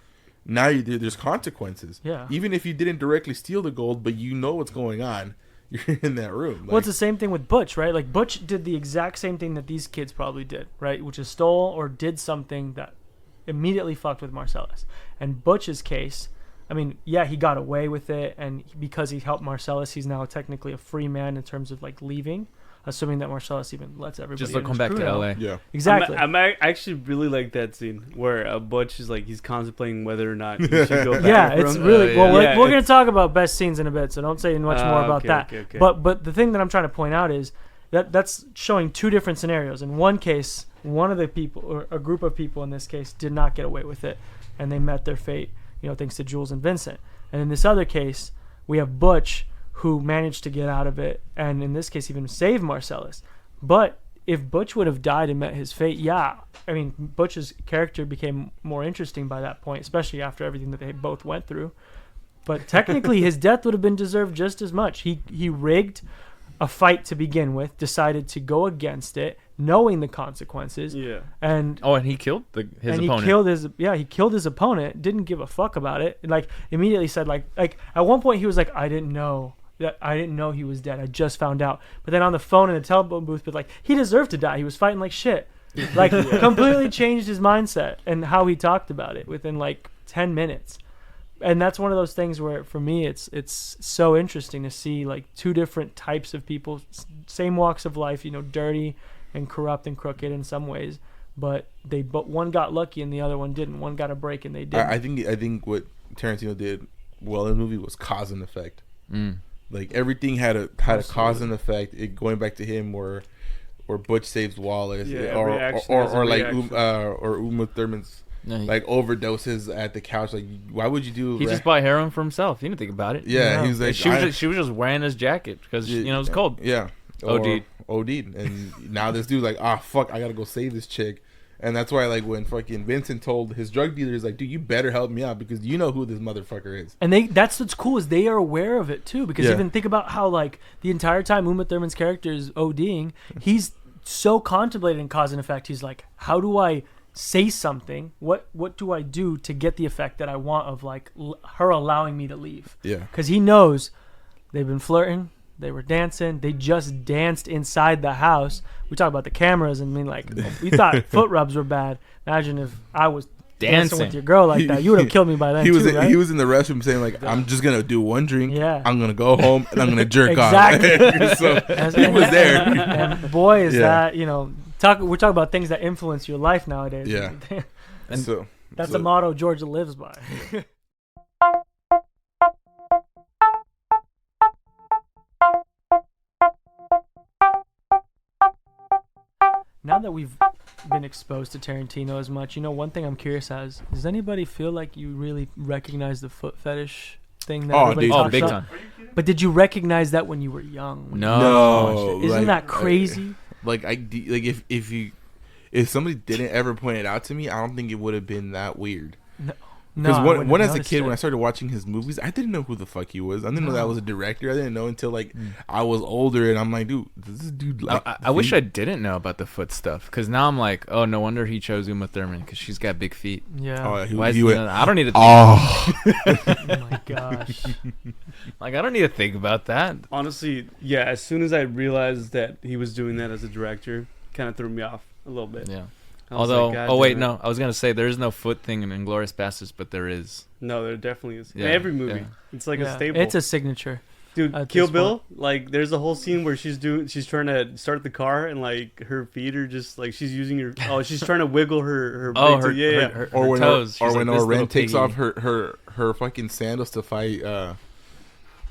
Now there's consequences. Yeah. Even if you didn't directly steal the gold, but you know what's going on, you're in that room. Like, Well, it's the same thing with Butch, right? Like, Butch did the exact same thing that these kids probably did, right? Which is stole or did something that immediately fucked with Marcellus. And Butch's case, I mean, yeah, he got away with it, and because he helped Marcellus, he's now technically a free man in terms of, like, leaving, assuming that Marcellus even lets everybody Just in come his back crew to know. LA. yeah. Exactly. I actually really like that scene where Butch is like, he's contemplating whether or not he should go back. Yeah, with it's him. really yeah. well. Yeah, we're going to talk about best scenes in a bit, so don't say much more about okay, that. okay. But the thing that I'm trying to point out is that's showing two different scenarios. In one case, one of the people, or a group of people in this case, did not get away with it, and they met their fate, you know, thanks to Jules and Vincent. And in this other case, we have Butch, who managed to get out of it, and in this case, even save Marcellus. But if Butch would have died and met his fate, yeah, I mean, Butch's character became more interesting by that point, especially after everything that they both went through. But technically, his death would have been deserved just as much. He rigged a fight to begin with, decided to go against it, knowing the consequences. Yeah. And He killed his opponent. He killed his opponent, didn't give a fuck about it. Like, immediately said, like at one point he was like, I didn't know he was dead. I just found out. But then on the phone in the telephone booth, but like, he deserved to die. He was fighting like shit. Like, completely changed his mindset and how he talked about it within like 10 minutes. And that's one of those things where, for me, it's so interesting to see like two different types of people, same walks of life, you know, dirty and corrupt and crooked in some ways, but one got lucky and the other one didn't. One got a break and they didn't. I think what Tarantino did well in the movie was cause and effect. Like, everything had a cause and effect. Going back to him, where Butch saves Wallace, or Uma Thurman's like overdoses at the couch. Like, why would you do? He just bought heroin for himself. He didn't think about it. Yeah, he was like, she was just wearing his jacket because it was cold. Yeah, OD'd, and now this dude's like, fuck, I gotta go save this chick. And that's why, like, when fucking Vincent told his drug dealers, like, dude, you better help me out because you know who this motherfucker is. And that's what's cool, is they are aware of it too. Because even think about how, like, the entire time Uma Thurman's character is ODing, he's so contemplating cause and effect. He's like, how do I say something? What do I do to get the effect that I want of, like, her allowing me to leave? Yeah. Because he knows they've been flirting. They were dancing. They just danced inside the house. We talk about the cameras and like, we thought foot rubs were bad. Imagine if I was dancing with your girl like that. You would have killed me by then. He was in the restroom saying like, I'm just gonna do one drink. Yeah. I'm gonna go home and I'm gonna jerk off. So he was there. And boy, is that, you know, we're talking about things that influence your life nowadays. Yeah. And that's a motto Georgia lives by. Now now that we've been exposed to Tarantino as much, one thing I'm curious as, does anybody feel like you really recognize the foot fetish thing that everybody talks big about? time. But did you recognize that when you were young? No. Isn't that crazy? If somebody didn't ever point it out to me, I don't think it would have been that weird. No, Because when as a kid, it. when I started watching his movies, I didn't know who the fuck he was. I didn't know that was a director. I didn't know until I was older, and I'm like, dude, does this dude like? I wish I didn't know about the foot stuff, because now I'm like, oh, no wonder he chose Uma Thurman, because she's got big feet. Yeah. I don't need to. Oh. Oh my gosh. Like, I don't need to think about that. Honestly, yeah. As soon as I realized that he was doing that as a director, kind of threw me off a little bit. Yeah. I was Although, like, God oh wait, damn it. no, I was gonna say there is no foot thing in Inglourious Basterds, but there is. No, there definitely is. Yeah, In every movie, yeah. it's like Yeah, a staple. It's a signature. Dude, at Kill this Bill, like there's a whole scene where she's trying to start the car and like her feet are just like she's using she's trying to wiggle her Oh, her, yeah. her Or when toes. or She's when like, this Oren little takes piggy. off her fucking sandals to fight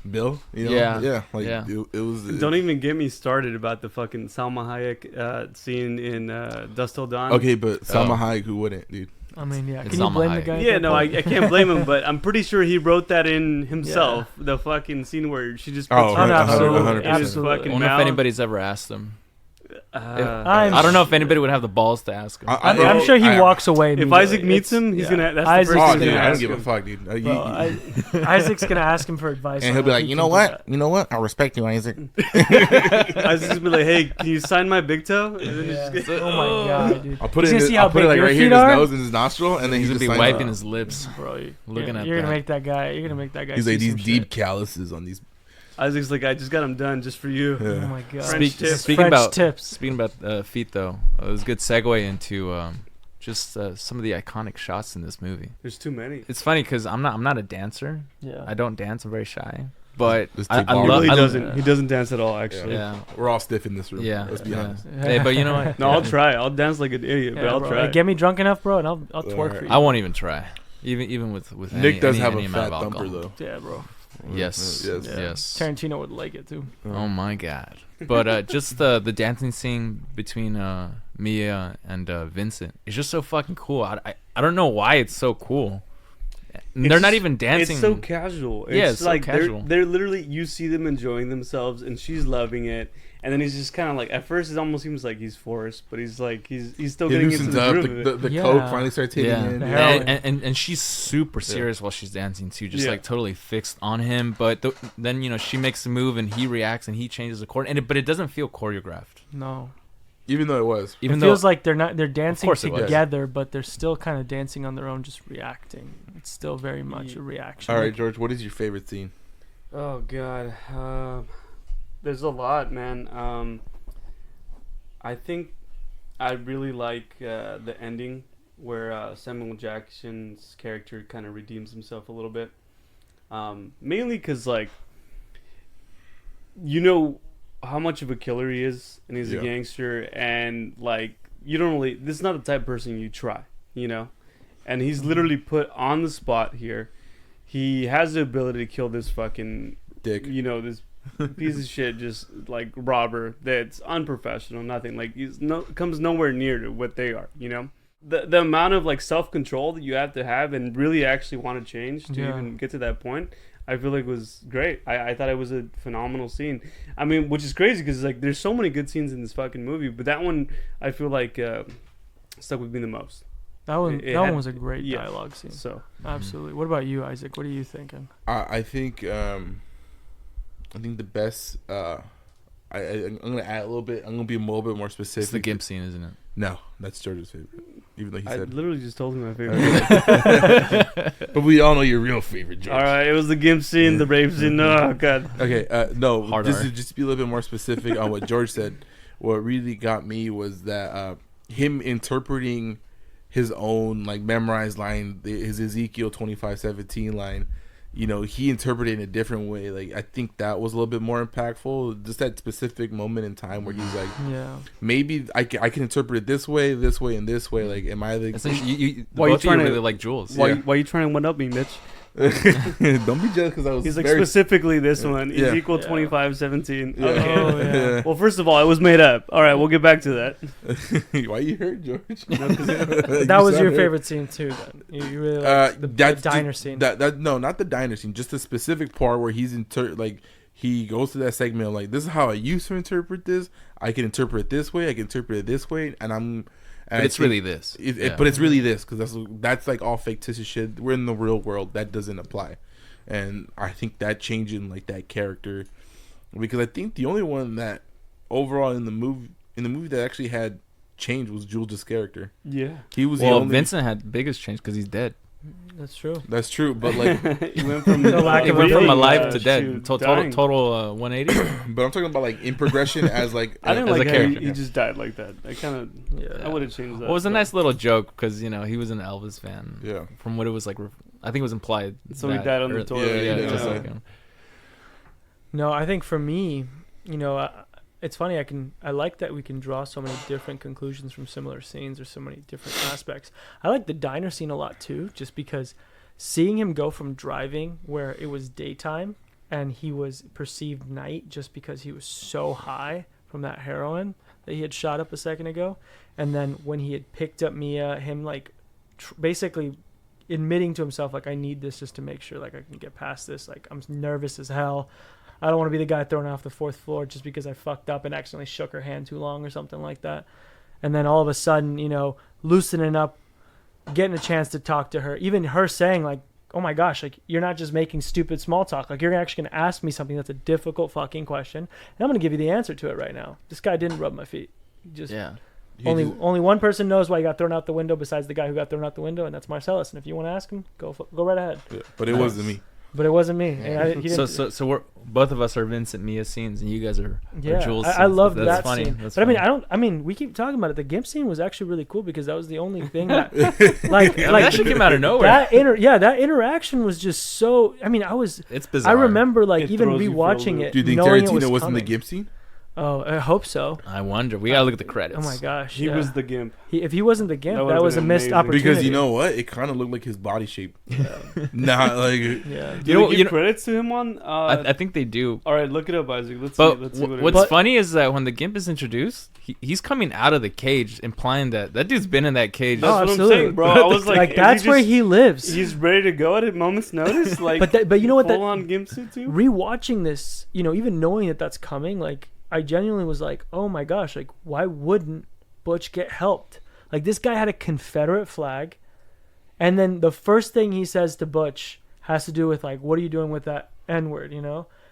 Bill. Yeah. Yeah. Yeah. It was. Don't even get me started about the fucking Salma Hayek scene in Dust Till Dawn. Okay, but Salma Oh. Hayek, who wouldn't, dude? I mean, yeah. It's Can you Salma blame the Hayek. guy? Yeah, at no, that I point? can't blame him, but I'm pretty sure he wrote that in himself. The fucking scene where she just puts Oh, her absolutely, 100%. in his absolutely. I fucking wonder if mouth. anybody's ever asked him. I'm I don't know if anybody would have the balls to ask him. I'm sure he walks away. If immediately. Isaac meets It's- him, he's yeah. gonna. That's Isaac's the Oh, first gonna thing dude, he's I gonna don't give a ask fuck, dude. Bro, Isaac's gonna ask him for advice. And on he'll be how like, he you can know do what? that. You know what? I respect you, Isaac. Isaac's gonna be like, "Hey, can you sign my big toe?" And then he's Yeah. just gonna- Oh my god, dude. I'll put He's it. gonna see how I'll put it big like your right here in feet his are? nose and his nostril, and then He's he's gonna just be signs wiping it. his lips. Bro, Looking at you're gonna that. make that guy. You're gonna make that guy. He's see like these some deep shit. calluses on these. Isaac's like, "I just got him done just for you." Yeah. Oh my god. French tips. Speaking French tips. about feet, though, it was a good segue into just some of the iconic shots in this movie. There's too many. It's funny because I'm not a dancer. Yeah. I don't dance. I'm very shy. But This I take long. He love. really I- doesn't. He doesn't dance at all, actually. Yeah. We're all stiff in this room. Yeah. Let's be yeah. honest. Hey, but you know what? No, I'll try. I'll dance like an idiot, but Yeah, I'll bro. try. Like, get me drunk enough, bro, and I'll twerk for you. I won't even try. Even with Nick does any have a amount fat of thumper alcohol. though. Yeah, bro. Yes. Yes. Yeah. Yes. Tarantino would like it too. Oh my god. But just the dancing scene between Mia and Vincent is just so fucking cool. I don't know why it's so cool. They're not even dancing. It's so casual. Yeah, It's it's so like casual. they're literally, you see them enjoying themselves, and she's loving it. And then he's just kind of like, at first it almost seems like he's forced, but he's like he's still He getting into loosens the up. groove of it. The Yeah. coke finally starts hitting Yeah, in. The Yeah. heroin. and she's super serious while she's dancing too, just Yeah. like totally fixed on him. But then she makes a move and he reacts and he changes the chord, but it doesn't feel choreographed. No. Even though it was. Even It though feels like they're dancing course it was. together, but they're still kind of dancing on their own, just reacting. It's still very much a reaction. All right, George. What is your favorite scene? Oh god, there's a lot, man. I think I really like the ending where Samuel Jackson's character kind of redeems himself a little bit. Mainly because, like, you know how much of a killer he is, and he's Yeah. a gangster, and like you don't really. This is not the type of person you try, you know. And he's literally put on the spot here. He has the ability to kill this fucking Dick. this piece of shit, just like robber that's unprofessional, nothing like comes nowhere near to what they are, you know. The amount of like self-control that you have to have and really actually want to change to Yeah. even get to that point, I feel like was great. I thought it was a phenomenal scene. I mean, which is crazy because like there's so many good scenes in this fucking movie, but that one I feel like stuck with me the most. That one, It that one had- was a great yeah. dialogue scene. So Absolutely. What about you, Isaac? What are you thinking? I think the best. I'm gonna add a little bit. I'm gonna be a little bit more specific. it's the Gimp scene, isn't it? No, that's George's favorite. Even though he I said. literally just told him my favorite. But we all know your real favorite, George. All right, it was the Gimp scene, the rape scene. Oh god. Okay. No. Hard Just R. to just be a little bit more specific on what George said. What really got me was that him interpreting his own like memorized line, his Ezekiel 25:17 line. You know, he interpreted it in a different way. Like, I think that was a little bit more impactful. Just that specific moment in time where he's like, Yeah. maybe I can interpret it this way, and this way. Like, am I like... Essentially, Why you both of you trying to- really like Jules. Why Yeah. why you trying to one up me, Mitch? Don't be jealous because I was. He's like very... specifically this one is Yeah. equal Yeah. 25-17. Yeah. Okay. Oh, yeah. Well, first of all, it was made up. All right, we'll get back to that. Why you hurt, George? That was your favorite scene too. Then you really liked the diner scene. No, not the diner scene. Just the specific part where he's he goes to that segment of like, this is how I used to interpret this. I can interpret it this way. I can interpret it this way, But it's really this. But it's really this because that's like all fictitious shit. We're in the real world. That doesn't apply, and I think that changing like that character, because I think the only one that overall in the movie that actually had change was Jules' character. Yeah. He was Well, the only. Vincent had the biggest change because he's dead. That's true. That's true, but like, He went from The lack He of went from reading, alive to shoot, dead. dying. Total 180. but I'm talking about like in progression as like. I didn't as a like how character. he just died like that. I kind of, Yeah. I would have changed that. Well, it was a but- nice little joke because he was an Elvis fan. Yeah. From what it was like, I think it was implied. So he died on the toilet. Yeah, Yeah, yeah, just yeah. like No, I think for me, it's funny. I like that we can draw so many different conclusions from similar scenes or so many different aspects. I like the diner scene a lot too, just because seeing him go from driving where it was daytime and he was perceived night just because he was so high from that heroin that he had shot up a second ago, and then when he had picked up Mia, him like basically admitting to himself like, I need this just to make sure like I can get past this. Like, I'm nervous as hell. I don't want to be the guy thrown off the 4th floor just because I fucked up and accidentally shook her hand too long or something like that. And then all of a sudden, loosening up, getting a chance to talk to her, even her saying like, oh my gosh, like, you're not just making stupid small talk. Like, you're actually going to ask me something that's a difficult fucking question, and I'm going to give you the answer to it right now. This guy didn't rub my feet. He just yeah. only one person knows why he got thrown out the window besides the guy who got thrown out the window, and that's Marcellus. And if you want to ask him, go right ahead. Yeah, but it wasn't me. But it wasn't me. And he didn't, So we're both of us are Vincent Mia scenes, and you guys are Jules. I scenes. loved That's that funny. scene. That's but funny. I mean, we keep talking about it. The GIMP scene was actually really cool because that was the only thing that, like that shit came out of nowhere. that interaction was just so. I mean, It's bizarre. I remember like It even throws you for a rewatching loop. it. Do you think knowing it Tarantino was in the coming. GIMP scene? Oh, I hope so. I wonder. We gotta look at the credits. Oh my gosh, He was the gimp. if he wasn't the GIMP, That that, would've was a been missed amazing. opportunity. Because you know what? It kind of looked like his body shape. Not like. Yeah. Do You know- they you give know- credits to him on? I think they do. All right, look it up, Isaac. Let's But see. Let's see what it what's is. funny is that when the GIMP is introduced, he's coming out of the cage, implying that dude's been in that cage. That's Oh, what I'm absolutely. saying, bro. I was like, Like is that's where just- he lives. He's ready to go at a moment's notice. Like, but you know what? full That on gimp suit too. rewatching this, even knowing that that's coming, like I genuinely was like, oh my gosh, like why wouldn't Butch get helped? Like this guy had a Confederate flag, and then the first thing he says to Butch has to do with like, what are you doing with that N-word?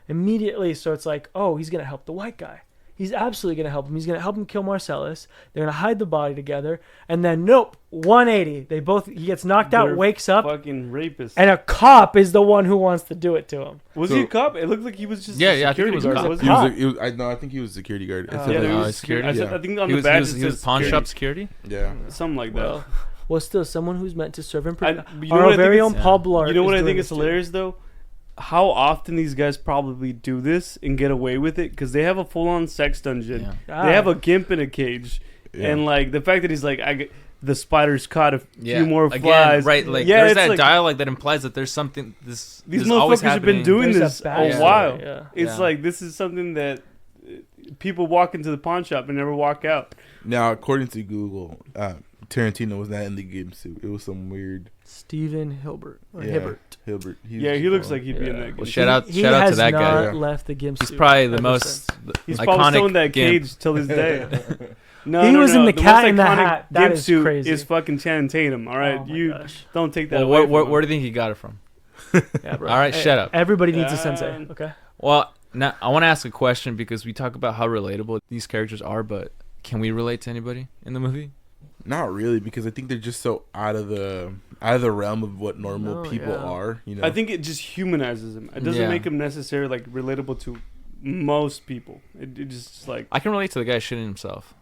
Immediately. So it's like, oh, he's gonna help the white guy. He's absolutely gonna help him. He's gonna help him kill Marcellus. They're gonna hide the body together, and then nope, 180. He gets knocked out, They're wakes up, Fucking rapist. and a cop is the one who wants to do it to him. Was So- he a cop? It looked like he was just Yeah, a yeah, I think he security was a guard. cop. wasn't Cop. He was. I think he was a security guard. It Oh. said Yeah, that. there Oh, was security? I think on He the was, badge he it was, he was says pawn security. shop security. Yeah. Something like that. Well, still someone who's meant to serve and I, protect. but you know Our what I very think own it's- Paul Blart. You know what I is think doing is this too. hilarious though? How often these guys probably do this and get away with it because they have a full-on sex dungeon. Yeah. They have a gimp in a cage, Yeah. and like the fact that he's like, the spider's caught a Yeah. few more Again, flies. right? Like Yeah, there's it's that like- dialogue that implies that there's something. This These is always motherfuckers have been happening. doing There's this a a backstory, while. yeah. It's Yeah. like this is something that people walk into the pawn shop and never walk out. Now, according to Google, Tarantino was not in the GIMP suit. It was some weird. Stephen Hilbert. Or Yeah. Hilbert. Hilbert. Yeah, he looks like he'd be in Yeah. that. Well, Game. shout out He to has that guy. not left the GIMP He's suit probably the ever most since. He's iconic probably still in that gimp. cage till his day. No, He no, was no. in the most Cat in the iconic Hat. That gimp is suit crazy. is fucking Channing Tatum. All right, Oh my you gosh. don't take that Well, away. where from do you think he got it from? Yeah, bro. All right, shut up. Everybody needs a sensei. Um, Okay. Well, now I want to ask a question because we talk about how relatable these characters are, but can we relate to anybody in the movie? Not really, because I think they're just so out of the realm of what normal No, people yeah. are. I think it just humanizes him. It doesn't Yeah. make him necessarily like relatable to most people. It just like I can relate to the guy shitting himself.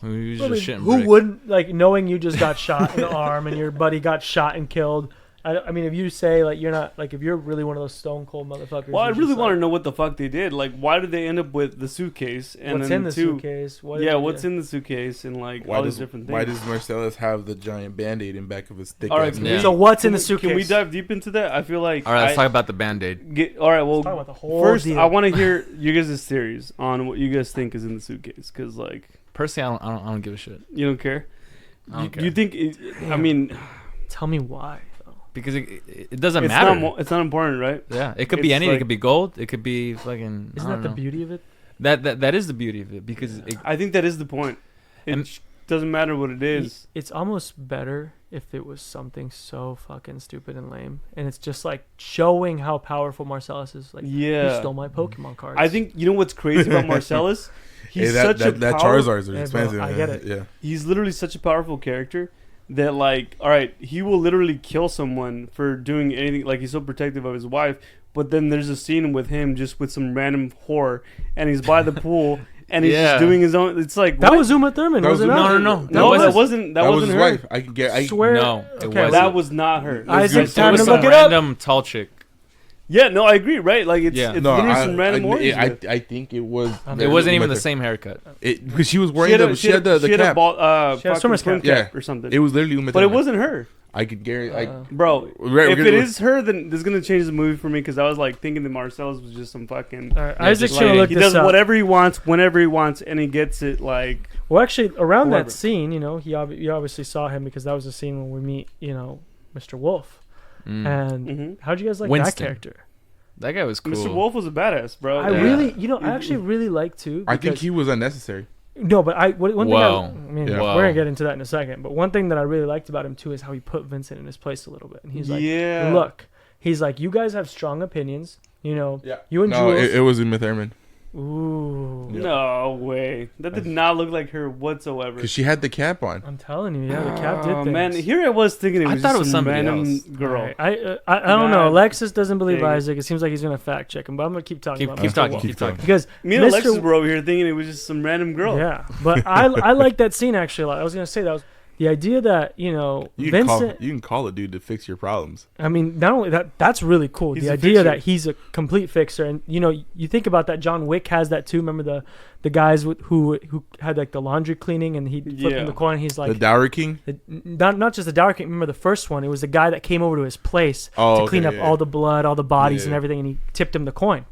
He was I just mean, shitting who bricks. wouldn't, like, knowing you just got shot in the arm and your buddy got shot and killed, I mean, if you say like you're not like if you're really one of those stone cold motherfuckers. Well, I you're really just want to like, know what the fuck they did. Like, why did they end up with the suitcase? And what's then in the suitcase. What Yeah, did what's you- in the suitcase and like Why all does these different things. Why does Marcellus have the giant Band-Aid in back of his thick All right, ass can Yeah. we- So what's in can the we- suitcase? Can we dive deep into that? I feel like All right, let's talk about the Band-Aid. All right, well, Let's talk about the whole first deal. I want to hear you guys' theories on what you guys think is in the suitcase, because like Personally, I don't give a shit. you don't care. I don't care. You think? I mean, Tell me why. Though. Because it doesn't it's matter. it's not important, right? Yeah, it could be It's anything. like- It could be gold. It could be fucking. Isn't I that don't the know. beauty of it? That is the beauty of it because it, I think that is the point. It And- doesn't matter what it is. It's almost better if it was something so fucking stupid and lame, and it's just like showing how powerful Marcellus is. Like, you Yeah, stole my Pokemon cards. I think you know what's crazy about Marcellus. He's Hey, such a that power- Charizards are Hey, bro, expensive. I man. get it. Yeah. He's literally such a powerful character that like, all right, he will literally kill someone for doing anything. Like he's so protective of his wife, but then there's a scene with him just with some random whore, and he's by the pool and he's Yeah. just doing his own. It's like that what? was Uma Thurman, That was was it Uma- not? No. no, that wasn't That was wasn't his her. wife. I can get. I Swear. No, it Okay, wasn't. That was not her. Isaac's It time was to some look it up. random tall chick. Yeah, no, I agree. Right, like it's Yeah. it's No, literally I, some random orange. I think it was. It wasn't even the same haircut. It because she was wearing the. She had the she had a cap. ball, She had a fucking swimmer's swim cap. cap or something. It was literally Uma but it Thurman. wasn't her. I could guarantee. Bro, We're if gonna- it is her, then this is gonna change the movie for me because I was like thinking that Marcellus was just some fucking. All right, Yeah, Isaac's just gonna like- look He this does up. whatever he wants, whenever he wants, and he gets it. Like, Well, actually, around Whoever. that scene, you know, you obviously saw him because that was the scene when we meet, you know, Mr. Wolf. Mm. And Mhm. how'd you guys like Winston. that character? That guy was cool. Mr. Wolf was a badass, bro. I Yeah. really, you know, I actually really like too. I think because- he was unnecessary. No, but one thing Whoa. I mean, Yeah. Whoa. we're gonna get into that in a second. But one thing that I really liked about him too is how he put Vincent in his place a little bit. And he's like, yeah, look, he's like, you guys have strong opinions. You know, Yeah. you and No, Jules. it was Uma Thurman Ooh, Yeah. no way. That did not look like her whatsoever. because she had the cap on. I'm telling you, yeah, the cap did Oh, things. man, here I was thinking it I was thought just it was some somebody random else. girl. Alright, I don't know. God. Alexis doesn't believe Dang it. Isaac. It seems like he's gonna fact check him, but I'm gonna keep talking about Keep Mr. talking. Wolf. Keep talking. Because Me and Mr. Alexis were over here thinking it was just some random girl. Yeah, but I like that scene actually a lot. I was gonna say that was the idea that you know You can, Vincent. you can call a dude to fix your problems. I mean, not only that, that's really cool. He's The a idea fixer. that he's a complete fixer, and you know, you think about that. John Wick has that too. Remember the guys who had like the laundry cleaning, and he flipped Yeah. him the coin. He's The like, Dowry King. not just the Dowry King. Remember the first one? It was the guy that came over to his place Oh, to clean okay, up yeah. all the blood, all the bodies, Yeah, and yeah. everything, and he tipped him the coin.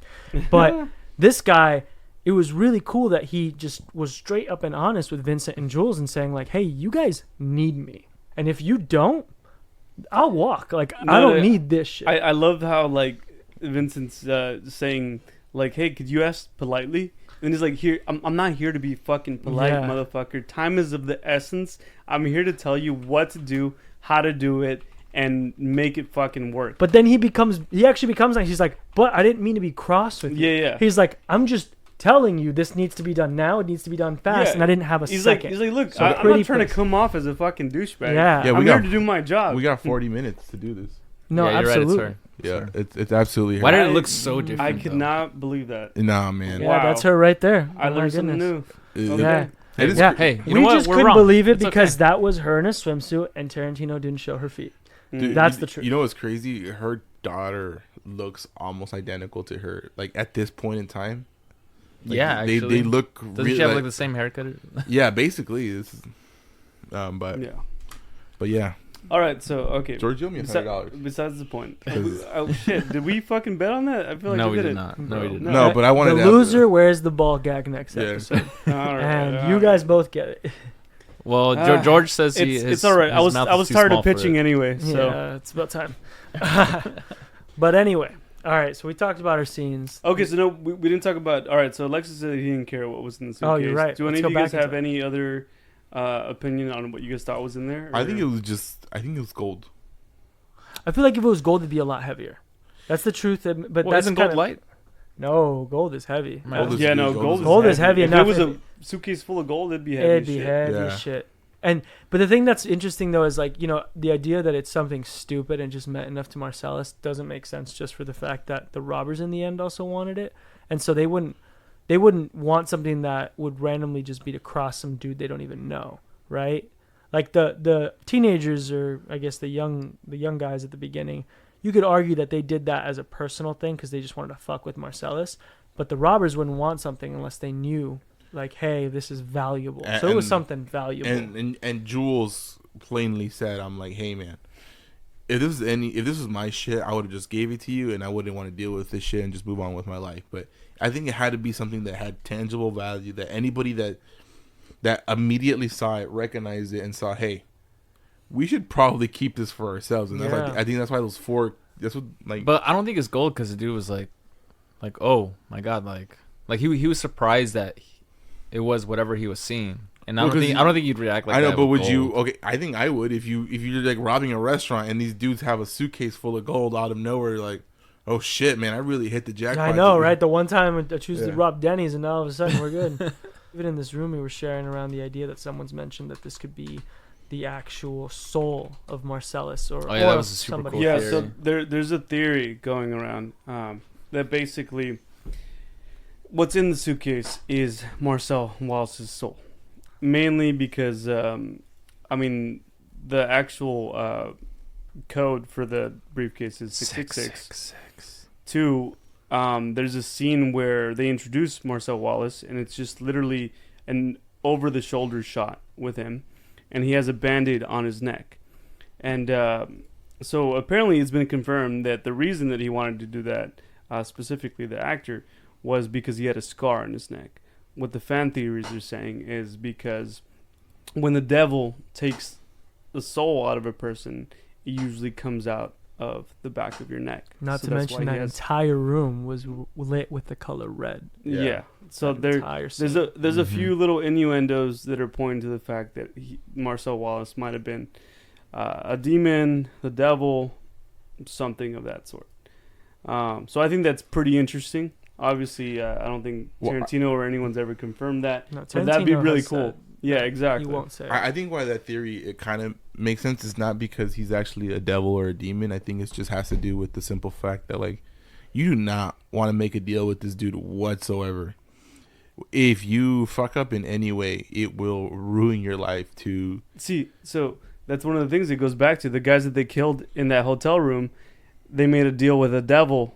But this guy, it was really cool that he just was straight up and honest with Vincent and Jules and saying like, "Hey, you guys need me, and if you don't, I'll walk. Like I No, don't no, need this shit." I love how like Vincent's saying like, "Hey, could you ask politely?" And he's like, "Here, I'm not here to be fucking polite, Yeah. motherfucker. Time is of the essence. I'm here to tell you what to do, how to do it, and make it fucking work." But then he actually becomes like, he's like, "But I didn't mean to be cross with you." Yeah, yeah. He's like, "I'm just telling you this needs to be done now. It needs to be done fast, Yeah. and I didn't have a He's second." like, look, So I'm pretty not trying to pissed. come off as a fucking douchebag. Yeah. Yeah, I'm we here got- to do my job. We got 40 minutes to do this. No, Yeah, you're absolutely. Right, it's her. Yeah, it's absolutely her. Why did I- it look so different? I could though? not believe that. Nah, man. Yeah, Wow. that's her right there. I Oh my learned something goodness. new. It- Okay. Yeah. It is Yeah. Hey, you We know what? just We're couldn't wrong. believe it It's because okay. that was her in a swimsuit, and Tarantino didn't show her feet. Dude, That's you- the truth. You know what's crazy? Her daughter looks almost identical to her. Like at this point in time. Like, Yeah, they actually. look. Doesn't really she have like the same haircut? yeah, basically. This is, but Yeah. yeah. All right. So okay. George, you owe me $100. Besides the point. 'Cause- Oh shit! Did we fucking bet on that? I feel like No, we we did did it. not. No, we did No. not. No, but I wanted the to. loser wears the ball gag next Yeah. episode, All right, and all you right. guys both get it. Well, Ah, George says he. It's all right. I was tired of pitching it. anyway. So Yeah, it's about time. But anyway, all right. So we talked about our scenes. okay. So no, we didn't talk about. All right. So Alexis said he didn't care what was in the suitcase. Oh, you're right. Do Let's any go of you guys back into have any other opinion on what you guys thought was in there? I think or- it was just. I think it was gold. I feel like if it was gold, it'd be a lot heavier. That's the truth. But Well, that's isn't kind gold light? No, gold is heavy. Man, Gold is Yeah, good. no, Gold is heavy If enough. it was a suitcase full of gold, it'd be heavy. It'd as be shit. heavy Yeah. as shit. But the thing that's interesting though is like, you know, the idea that it's something stupid and just meant enough to Marcellus doesn't make sense just for the fact that the robbers in the end also wanted it. And so they wouldn't want something that would randomly just be to cross some dude they don't even know, right? Like the teenagers, or I guess the young guys at the beginning, you could argue that they did that as a personal thing because they just wanted to fuck with Marcellus. But the robbers wouldn't want something unless they knew, like, hey, this is valuable. So it was something valuable. And Jules plainly said, "I'm like, hey man, if this was my shit, I would have just gave it to you, and I wouldn't want to deal with this shit and just move on with my life. But I think it had to be something that had tangible value, that anybody that immediately saw it, recognized it, and saw, hey, we should probably keep this for ourselves." And that's like, I think that's why those four. That's what like. But I don't think it's gold because the dude was like, oh my god, like he was surprised that it was whatever he was seeing. And I don't think you'd react like that. I know, but would you? Okay, I think I would if you're like robbing a restaurant and these dudes have a suitcase full of gold out of nowhere. Like, oh shit, man, I really hit the jackpot. I know, right? The one time I choose to rob Denny's, and now all of a sudden we're good. Even in this room, we were sharing around the idea that someone's mentioned that this could be the actual soul of Marcellus, or that was a super somebody. cool Yeah, theory. so there's a theory going around that basically what's in the suitcase is Marcel Wallace's soul. Mainly because, I mean, the actual code for the briefcase is 666. Two, there's a scene where they introduce Marcel Wallace, and it's just literally an over-the-shoulder shot with him, and he has a Band-Aid on his neck. And so apparently it's been confirmed that the reason that he wanted to do that, specifically the actor, was because he had a scar on his neck. What the fan theories are saying is because when the devil takes the soul out of a person, it usually comes out of the back of your neck. Not to mention that entire room was lit with the color red. Yeah. So there's a few little innuendos that are pointing to the fact that Marcel Wallace might have been a demon, the devil, something of that sort. So I think that's pretty interesting. Obviously, I don't think Tarantino or anyone's ever confirmed that. No, but that'd be really cool. Yeah, exactly. He won't say it. I think why that theory, it kind of makes sense, is not because he's actually a devil or a demon. I think it just has to do with the simple fact that, like, you do not want to make a deal with this dude whatsoever. If you fuck up in any way, it will ruin your life too. See, so that's one of the things that goes back to the guys that they killed in that hotel room. They made a deal with a devil,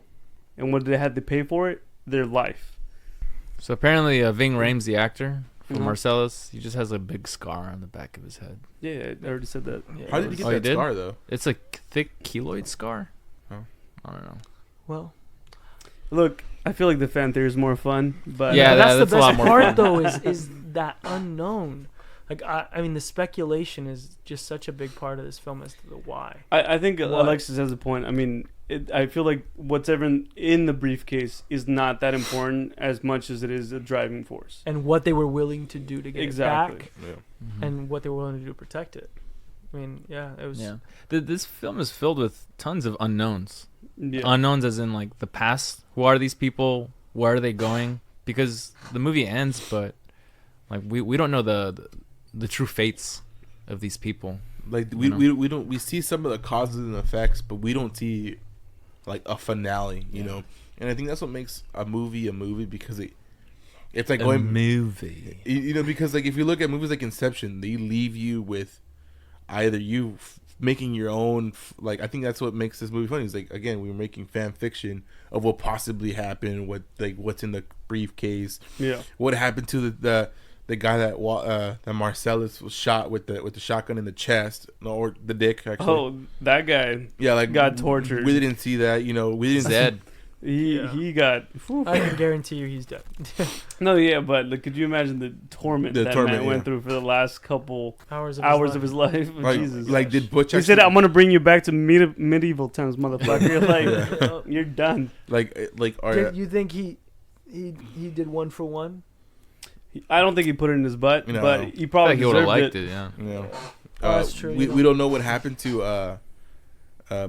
and what did they have to pay for it? Their life. So apparently, Ving Rhames, the actor from Marcellus, he just has a big scar on the back of his head. Yeah, I already said that. How did he get that scar though? It's a thick keloid scar. Oh. I don't know. Well, look, I feel like the fan theory is more fun, but yeah, that's the a lot best more part fun. though. Is that unknown? Like I mean, the speculation is just such a big part of this film as to the why. I think Alexis has a point. I mean, I feel like whatever in the briefcase is not that important as much as it is a driving force. And what they were willing to do to get it back, Yeah. and what they were willing to do to protect it. I mean, yeah, it was. Yeah, this film is filled with tons of unknowns. Yeah. Unknowns, as in like the past. Who are these people? Where are they going? Because the movie ends, but like we don't know the true fates of these people. Like we see some of the causes and effects, but we don't see like a finale, you know. And I think that's what makes a movie because it's like a movie. You know, because like if you look at movies like Inception, they leave you with either you making your own. Like I think that's what makes this movie funny. Is like again we were making fan fiction of what possibly happened, what's in the briefcase, what happened to the guy that Marcellus was shot with the shotgun in the chest, or the dick actually. Oh, that guy. Yeah, like got tortured. We didn't see that, you know. We didn't. Dead. He got. I can guarantee you he's dead. No, yeah, but like, could you imagine the torment man went through for the last couple hours of his life? Like, Jesus. Like, did Butch? He said, "I'm gonna bring you back to medieval times, motherfucker." You're like, you're done. Like, you think he did one for one? I don't think he put it in his butt, No. but he probably He would have deserved liked it. Yeah. Yeah. That's true. We don't know what happened to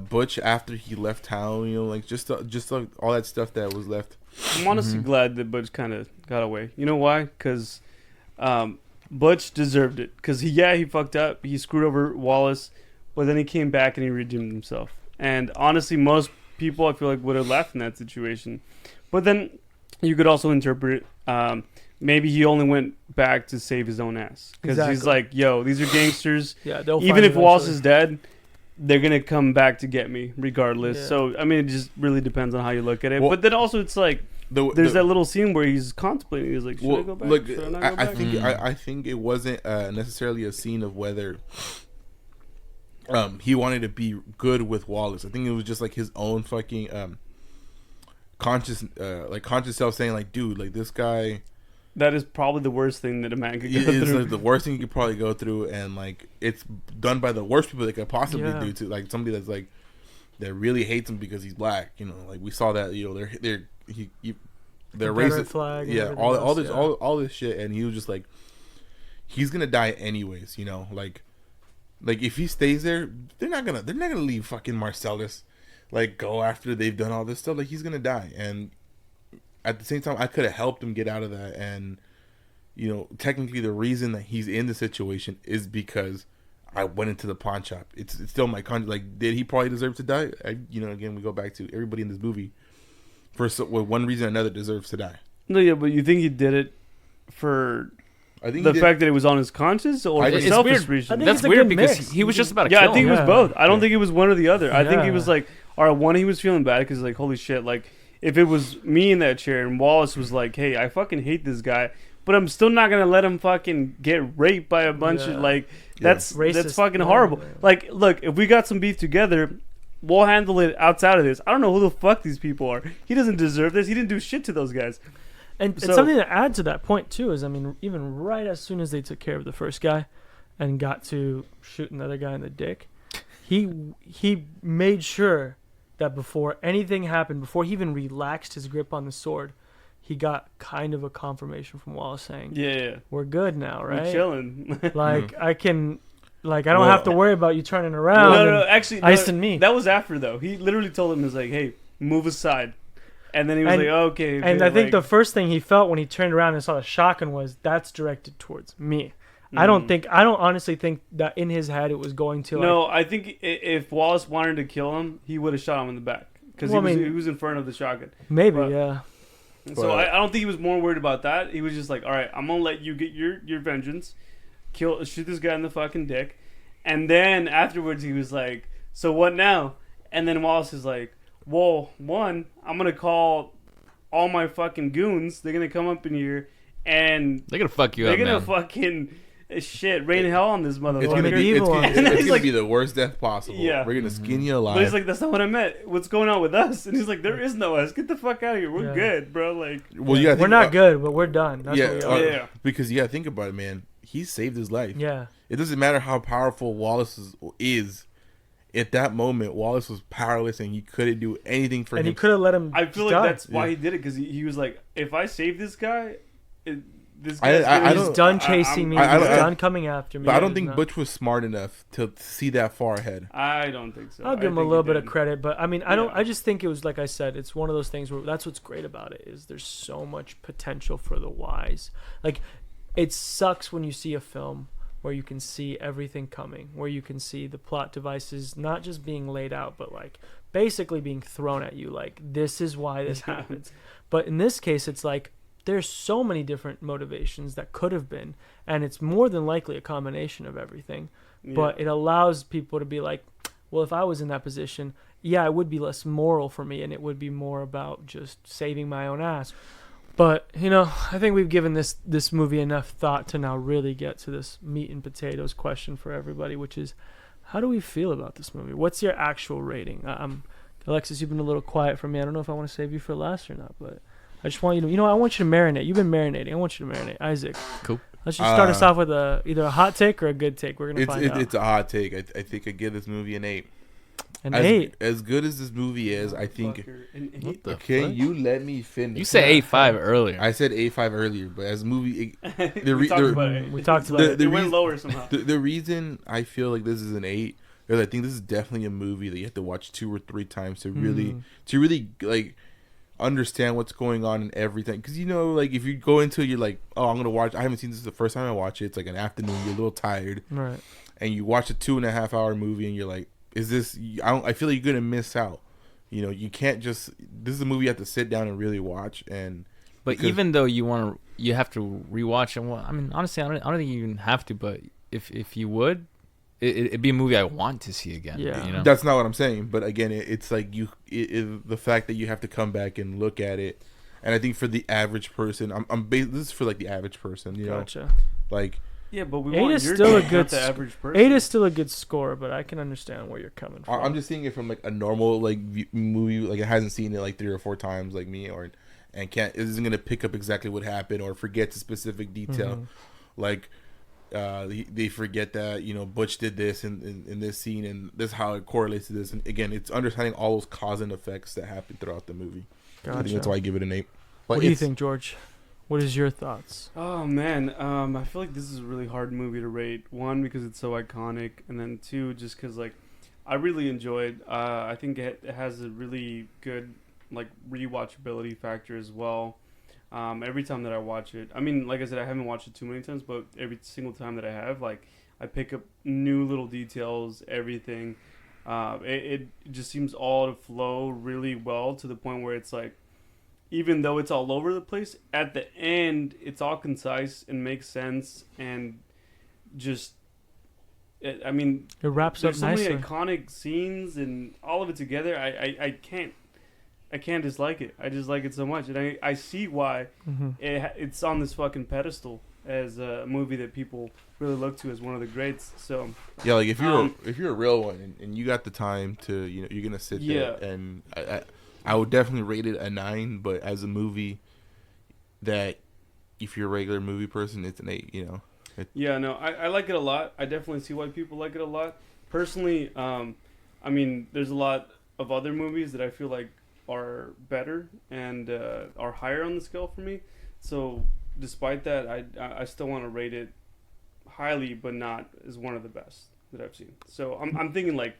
Butch after he left town. You know, like just like all that stuff that was left. I'm honestly glad that Butch kind of got away. You know why? Because Butch deserved it. Because he fucked up. He screwed over Wallace, but then he came back and he redeemed himself. And honestly, most people I feel like would have left in that situation. But then you could also interpret maybe he only went back to save his own ass because he's Exactly. like, yo, these are gangsters. Yeah, they'll Even find if Wallace eventually. is dead, they're gonna come back to get me regardless. Yeah. So I mean, it just really depends on how you look at it. Well, but then also, it's like there's that little scene where he's contemplating. He's like, should I go back? Look, Should I not go I back? think I think it wasn't necessarily a scene of whether he wanted to be good with Wallace. I think it was just like his own fucking conscious self saying like, dude, like this guy That is probably the worst thing that a man could go is through. like the worst thing you could probably go through, and like it's done by the worst people they could possibly Yeah. do to like somebody that's like that really hates him because he's black. You know, like we saw that. You know, they're Confederate racist. flag and Yeah, everything all else, this yeah. all this shit, and he was just like, he's gonna die anyways. You know, like if he stays there, they're not gonna leave fucking Marcellus like go after they've done all this stuff. Like he's gonna die, and at the same time, I could have helped him get out of that. And you know, technically, the reason that he's in the situation is because I went into the pawn shop. It's still my conscience. Like, did he probably deserve to die? Again, we go back to everybody in this movie for one reason or another deserves to die. No, yeah, but you think he did it for I think the fact that it was on his conscience or for It's selfish weird. reasons? I think That's it's a weird good because mix. he was just about to Yeah, kill I think him. it was Yeah. both. I don't Yeah. think it was one or the other. I think he Yeah. was like, all right, one, he was feeling bad because like, holy shit, like if it was me in that chair and Wallace was like, hey, I fucking hate this guy, but I'm still not gonna let him fucking get raped by a bunch Yeah. of like Yeah. that's Racist. fucking horrible. Yeah. Like, look, if we got some beef together, we'll handle it outside of this. I don't know who the fuck these people are. He doesn't deserve this. He didn't do shit to those guys. And So- something to add to that point too is, I mean, even right as soon as they took care of the first guy, and got to shooting the other guy in the dick, he made sure that before anything happened, before he even relaxed his grip on the sword, he got kind of a confirmation from Wallace saying, Yeah, "We're good now, we're right? chilling. Like I can, like I don't Well- have to worry about you turning around no, and actually, no, icing me." that was after though. He literally told him, he was like, hey, move aside. And then he was And- like, okay. And I think like, the first thing he felt when he turned around and saw the shotgun was, that's directed towards me. I don't honestly think that in his head it was going to. No, I think if Wallace wanted to kill him, he would have shot him in the back because Well, I he mean- was in front of the shotgun. Maybe, but- yeah. And so I don't think he was more worried about that. He was just like, all right, I'm gonna let you get your vengeance, shoot this guy in the fucking dick, and then afterwards he was like, so what now? And then Wallace is like, well, one, I'm gonna call all my fucking goons. They're gonna come up in here and They're gonna fuck you they're up, gonna man. fucking rain hell on this It's motherfucker. gonna be medieval ones. it's And gonna he's like- be the worst death possible. Yeah. We're gonna skin you alive. But he's like, that's not what I meant. What's going on with us? And he's like, there is no us. Get the fuck out of here. We're Yeah. good, bro. Like, well, yeah, We're not good, but we're done. That's Yeah, what we are. Yeah. because think about it, man. He saved his life. Yeah. It doesn't matter how powerful Wallace is. At that moment, Wallace was powerless, and he couldn't do anything for And him. he could have let him I feel die. like that's why Yeah. he did it because he was like, if I save this guy, this I- guy's I gonna- He's don't- done chasing me. I He's don't- done coming after me. But I don't He's think not- Butch was smart enough to see that far ahead. I don't think so. I'll give him a think little he bit of did. credit, but I mean, I don't. Yeah. I just think it was like I said. It's one of those things where that's what's great about it is there's so much potential for the wise. Like, it sucks when you see a film where you can see everything coming, where you can see the plot devices not just being laid out, but like basically being thrown at you. Like, this is why this happens. But in this case, it's like there's so many different motivations that could have been, and it's more than likely a combination of everything. Yeah. But it allows people to be like, well, if I was in that position, yeah, it would be less moral for me, and it would be more about just saving my own ass. But, I think we've given this movie enough thought to now really get to this meat and potatoes question for everybody, which is, how do we feel about this movie? What's your actual rating? Alexis, you've been a little quiet for me. I don't know if I want to save you for last or not, but I just want you to, I want you to marinate. You've been marinating. I want you to marinate. Isaac. Cool. Let's just start us off with either a hot take or a good take. We're going to find out. It's a hot take. I think I give this movie an 8. An 8. As good as this movie is, I think. Fucker. And What the Okay, fuck? you let me finish. You said 8.5 earlier. I said 8.5 earlier, but as a movie, we talked about it. We talked about the- it. the It went reason- lower somehow. the reason I feel like this is an 8 is I think this is definitely a movie that you have to watch 2 or 3 times to really like understand what's going on and everything. Because like if you go into it, you're like, oh, I'm gonna watch. I haven't seen this the first time I watch it. It's like an afternoon. You're a little tired, Right. and you watch a 2.5 hour movie, and you're like, is this? I feel like you're gonna miss out. You can't just. This is a movie you have to sit down and really watch. And But Because- even though you have to rewatch it. Well, I mean, honestly, I don't think you even have to. But if you would, it'd be a movie I want to see again. Yeah. You know? That's not what I'm saying. But again, it's like the fact that you have to come back and look at it, and I think for the average person, this is for like the average person, you know, Gotcha. like. Yeah, but we 8 want is your still a take, good not the sc- average person. 8 is still a good score, but I can understand where you're coming from. I'm just seeing it from like a normal like movie, like it hasn't seen it like 3 or 4 times like me, and isn't gonna pick up exactly what happened or forget a specific detail. Mhm. Like they forget that Butch did this in this scene, and this is how it correlates to this. And again, it's understanding all those cause and effects that happen throughout the movie. I think Gotcha. that's why I give it an 8. But What do you think, George? What is your thoughts? Oh man, I feel like this is a really hard movie to rate. One, because it's so iconic, and then two, just because like I really enjoyed. I think it has a really good like rewatchability factor as well. Every time that I watch it, I mean, like I said, I haven't watched it too many times, but every single time that I have, like I pick up new little details, everything. It just seems all to flow really well to the point where it's like, even though it's all over the place, at the end, it's all concise and makes sense, and just, I mean, It wraps up there's so nicely. many iconic scenes and all of it together. I can't dislike it. I just like it so much, and I see why Mm-hmm. it's on this fucking pedestal as a movie that people really look to as one of the greats. So yeah, like if you're a real one and you got the time to you're gonna sit there, Yeah. and I would definitely rate it a 9. But as a movie that if you're a regular movie person, it's an 8. yeah, no, I like it a lot. I definitely see why people like it a lot. Personally, I mean, there's a lot of other movies that I feel like are better and are higher on the scale for me. So despite that, I still want to rate it highly, but not as one of the best that I've seen. So I'm thinking like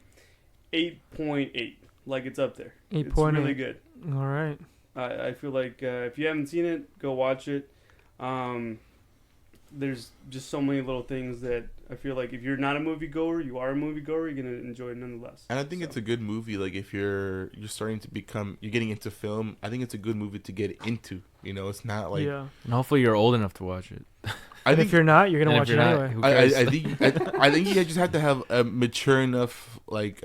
8.8, like it's up there. It's 8.8. really good. All right. I feel like if you haven't seen it, go watch it. There's just so many little things that I feel like if you're not a moviegoer, you are a moviegoer, you're gonna enjoy it nonetheless. And I think it's a good movie. Like if you're starting to you're getting into film. I think it's a good movie to get into. It's not like yeah. And hopefully you're old enough to watch it. I And think if you're not, you're gonna And watch if it you're not, anyway. who I cares? think I think you just have to have a mature enough like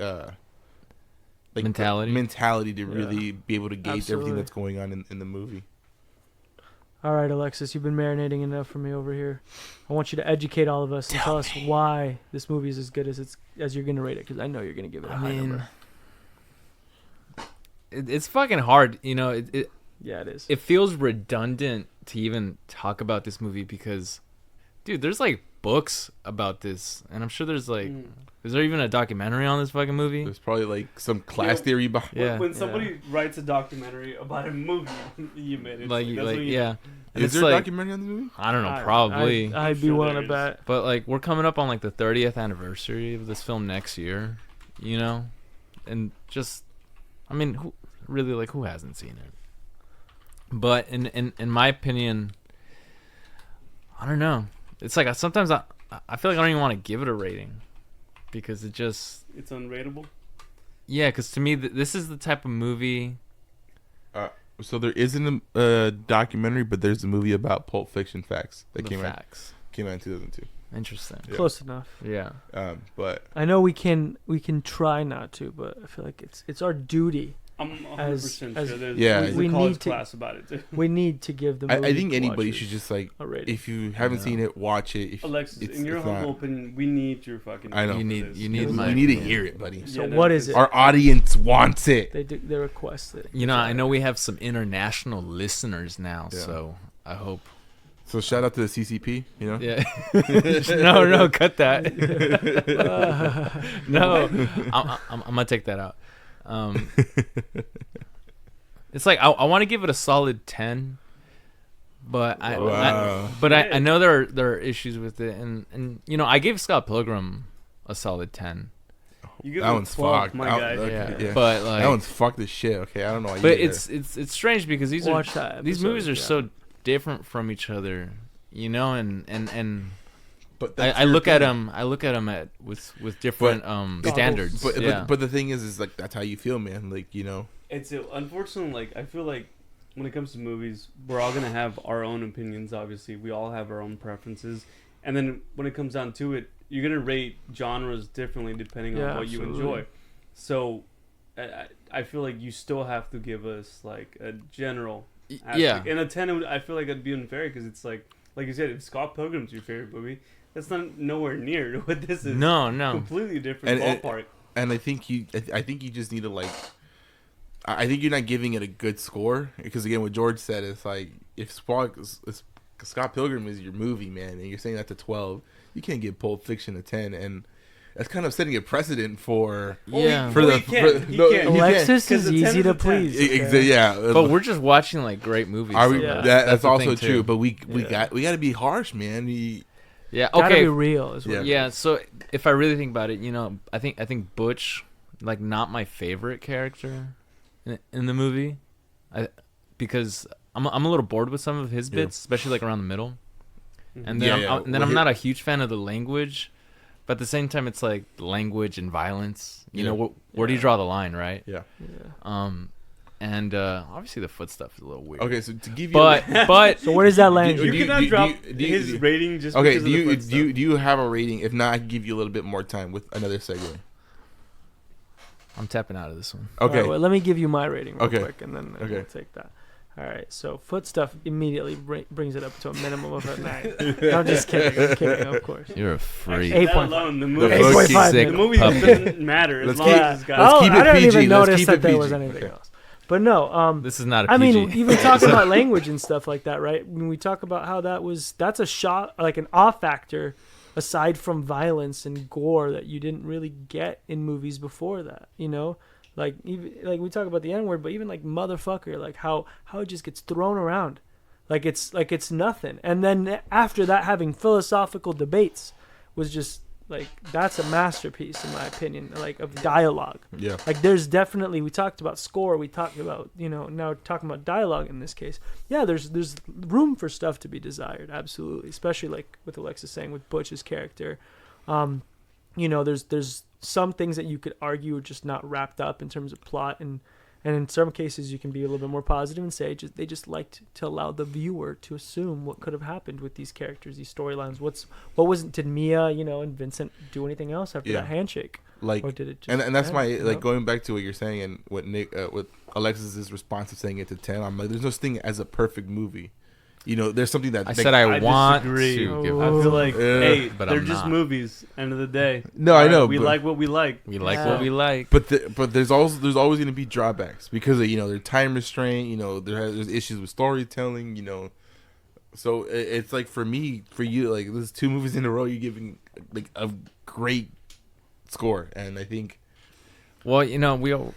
mentality to Yeah. really be able to gauge Absolutely. everything that's going on in the movie. All right, Alexis, you've been marinating enough for me over here. I want you to educate all of us and tell us why this movie is as good as you're gonna rate it, because I know you're gonna give it a high number. It's fucking hard. It Yeah, it is. it feels redundant to even talk about this movie because, dude, there's like books about this, and I'm sure there's like, is there even a documentary on this fucking movie? There's probably like some class Yeah. theory behind. Yeah. When somebody writes a documentary about a movie, you made it. Like That's what you- yeah. And Is it's there a like, documentary on the movie? I don't know, probably. I'd be sure willing there to is. bet. But like we're coming up on like the 30th anniversary of this film next year, and just, I mean, who hasn't seen it? But in my opinion, I don't know. It's like sometimes I feel like I don't even want to give it a rating because it just, It's unrateable. yeah, because to me this is the type of movie. So there isn't a documentary, but there's a movie about Pulp Fiction facts that The came out facts. in 2002. Interesting. Yeah. Close enough. Yeah. But I know we can try not to, but I feel like it's our duty. I'm 100% As- sure as- there's, Yeah. there's We a college need to- class about it too. We need to give the movie I think anybody watchers should just like, a rating. if you haven't Yeah. seen it, watch it. If Alexis, it's- in your it's humble not- opinion, we need your fucking. I know. You need- for this. you need we my need to opinion. hear it, buddy. So Yeah, what no, is it? Our audience wants it. They request it. I know we have some international listeners now, Yeah. so I hope. So shout out to the CCP. Yeah. No, cut that. No, I'm gonna take that out. It's like I want to give it a solid 10, but I know there are issues with it, and I gave Scott Pilgrim a solid 10. You give That him one's 12, fucked. my That- guy. yeah. But like That one's fucked as shit. Okay, I don't know why. but you it's strange because these Watch that these episode, movies are yeah. so different from each other, and But I look at them with different standards. But yeah. but the thing is like that's how you feel, man. Like It's unfortunately, like I feel like when it comes to movies, we're all gonna have our own opinions. Obviously, we all have our own preferences, and then when it comes down to it, you're gonna rate genres differently depending on what you enjoy. So, I feel like you still have to give us like a general. Yeah. In a 10, I feel like it'd be unfair because it's like you said, if Scott Pilgrim's your favorite movie, that's not nowhere near what this is. No. Completely different ballpark. And I think you just need to like. I think you're not giving it a good score because again, what George said is like if Scott Pilgrim is your movie, man, and you're saying that to 12, you can't give Pulp Fiction a 10, and that's kind of setting a precedent for Alexis is easy to please. Yeah, but we're just watching like great movies. That's also true. But we got to be harsh, man. Yeah, okay. Gotta be real as well. Yeah, so if I really think about it, you know, I think Butch, like, not my favorite character in the movie, because I'm a little bored with some of his bits, especially like around the middle, and then I'm not a huge fan of the language, but at the same time it's like language and violence. You know, where do you draw the line, right? Yeah. And obviously the foot stuff is a little weird. Okay, so to give you, but so where does that land? You cannot drop his rating just because of the foot stuff. Do you have a rating? If not, I can give you a little bit more time with another segue. I'm tapping out of this one. Okay. Right, well, let me give you my rating real quick, and then we'll take that. All right. So foot stuff immediately brings it up to a minimum of a 9. No, I'm just kidding. I'm kidding, of course. You're a freak. 8.5. The movie, 8.5. the movie doesn't matter as long as it's got. Let's keep it I didn't PG. even notice Let's keep that it there PG. was anything else. But no, this is not a PG. I mean, even talking about language and stuff like that, right? When we talk about how that's a shot, like an off factor, aside from violence and gore that you didn't really get in movies before that, you know? Like even like we talk about the N-word, but even like motherfucker, like how it just gets thrown around, like it's nothing. And then after that, having philosophical debates was just like that's a masterpiece in my opinion, like of dialogue. Yeah. Like there's definitely, we talked about score, we talked about, you know, now we're talking about dialogue in this case. Yeah, there's room for stuff to be desired, absolutely, especially like with Alexis saying with Butch's character. You know, there's some things that you could argue are just not wrapped up in terms of plot, and in some cases you can be a little bit more positive and say they just liked to allow the viewer to assume what could have happened with these characters, these storylines. Did Mia, you know, and Vincent do anything else after that handshake? Like, or did it just and that's end, my you like know? going back to what you're saying and what Nick with Alexis's response of saying it to 10. I'm like, there's no such thing as a perfect movie. You know, there's something that I said I want disagree. to give. I feel like, hey, but they're I'm just not. movies. End of the day. No, I know. We like what we like. We like what we like. But there's always going to be drawbacks because of, you know, their time restraint. You know, there's issues with storytelling. You know, so it's like for you, like there's 2 movies in a row you're giving like a great score, and I think. Well, you know,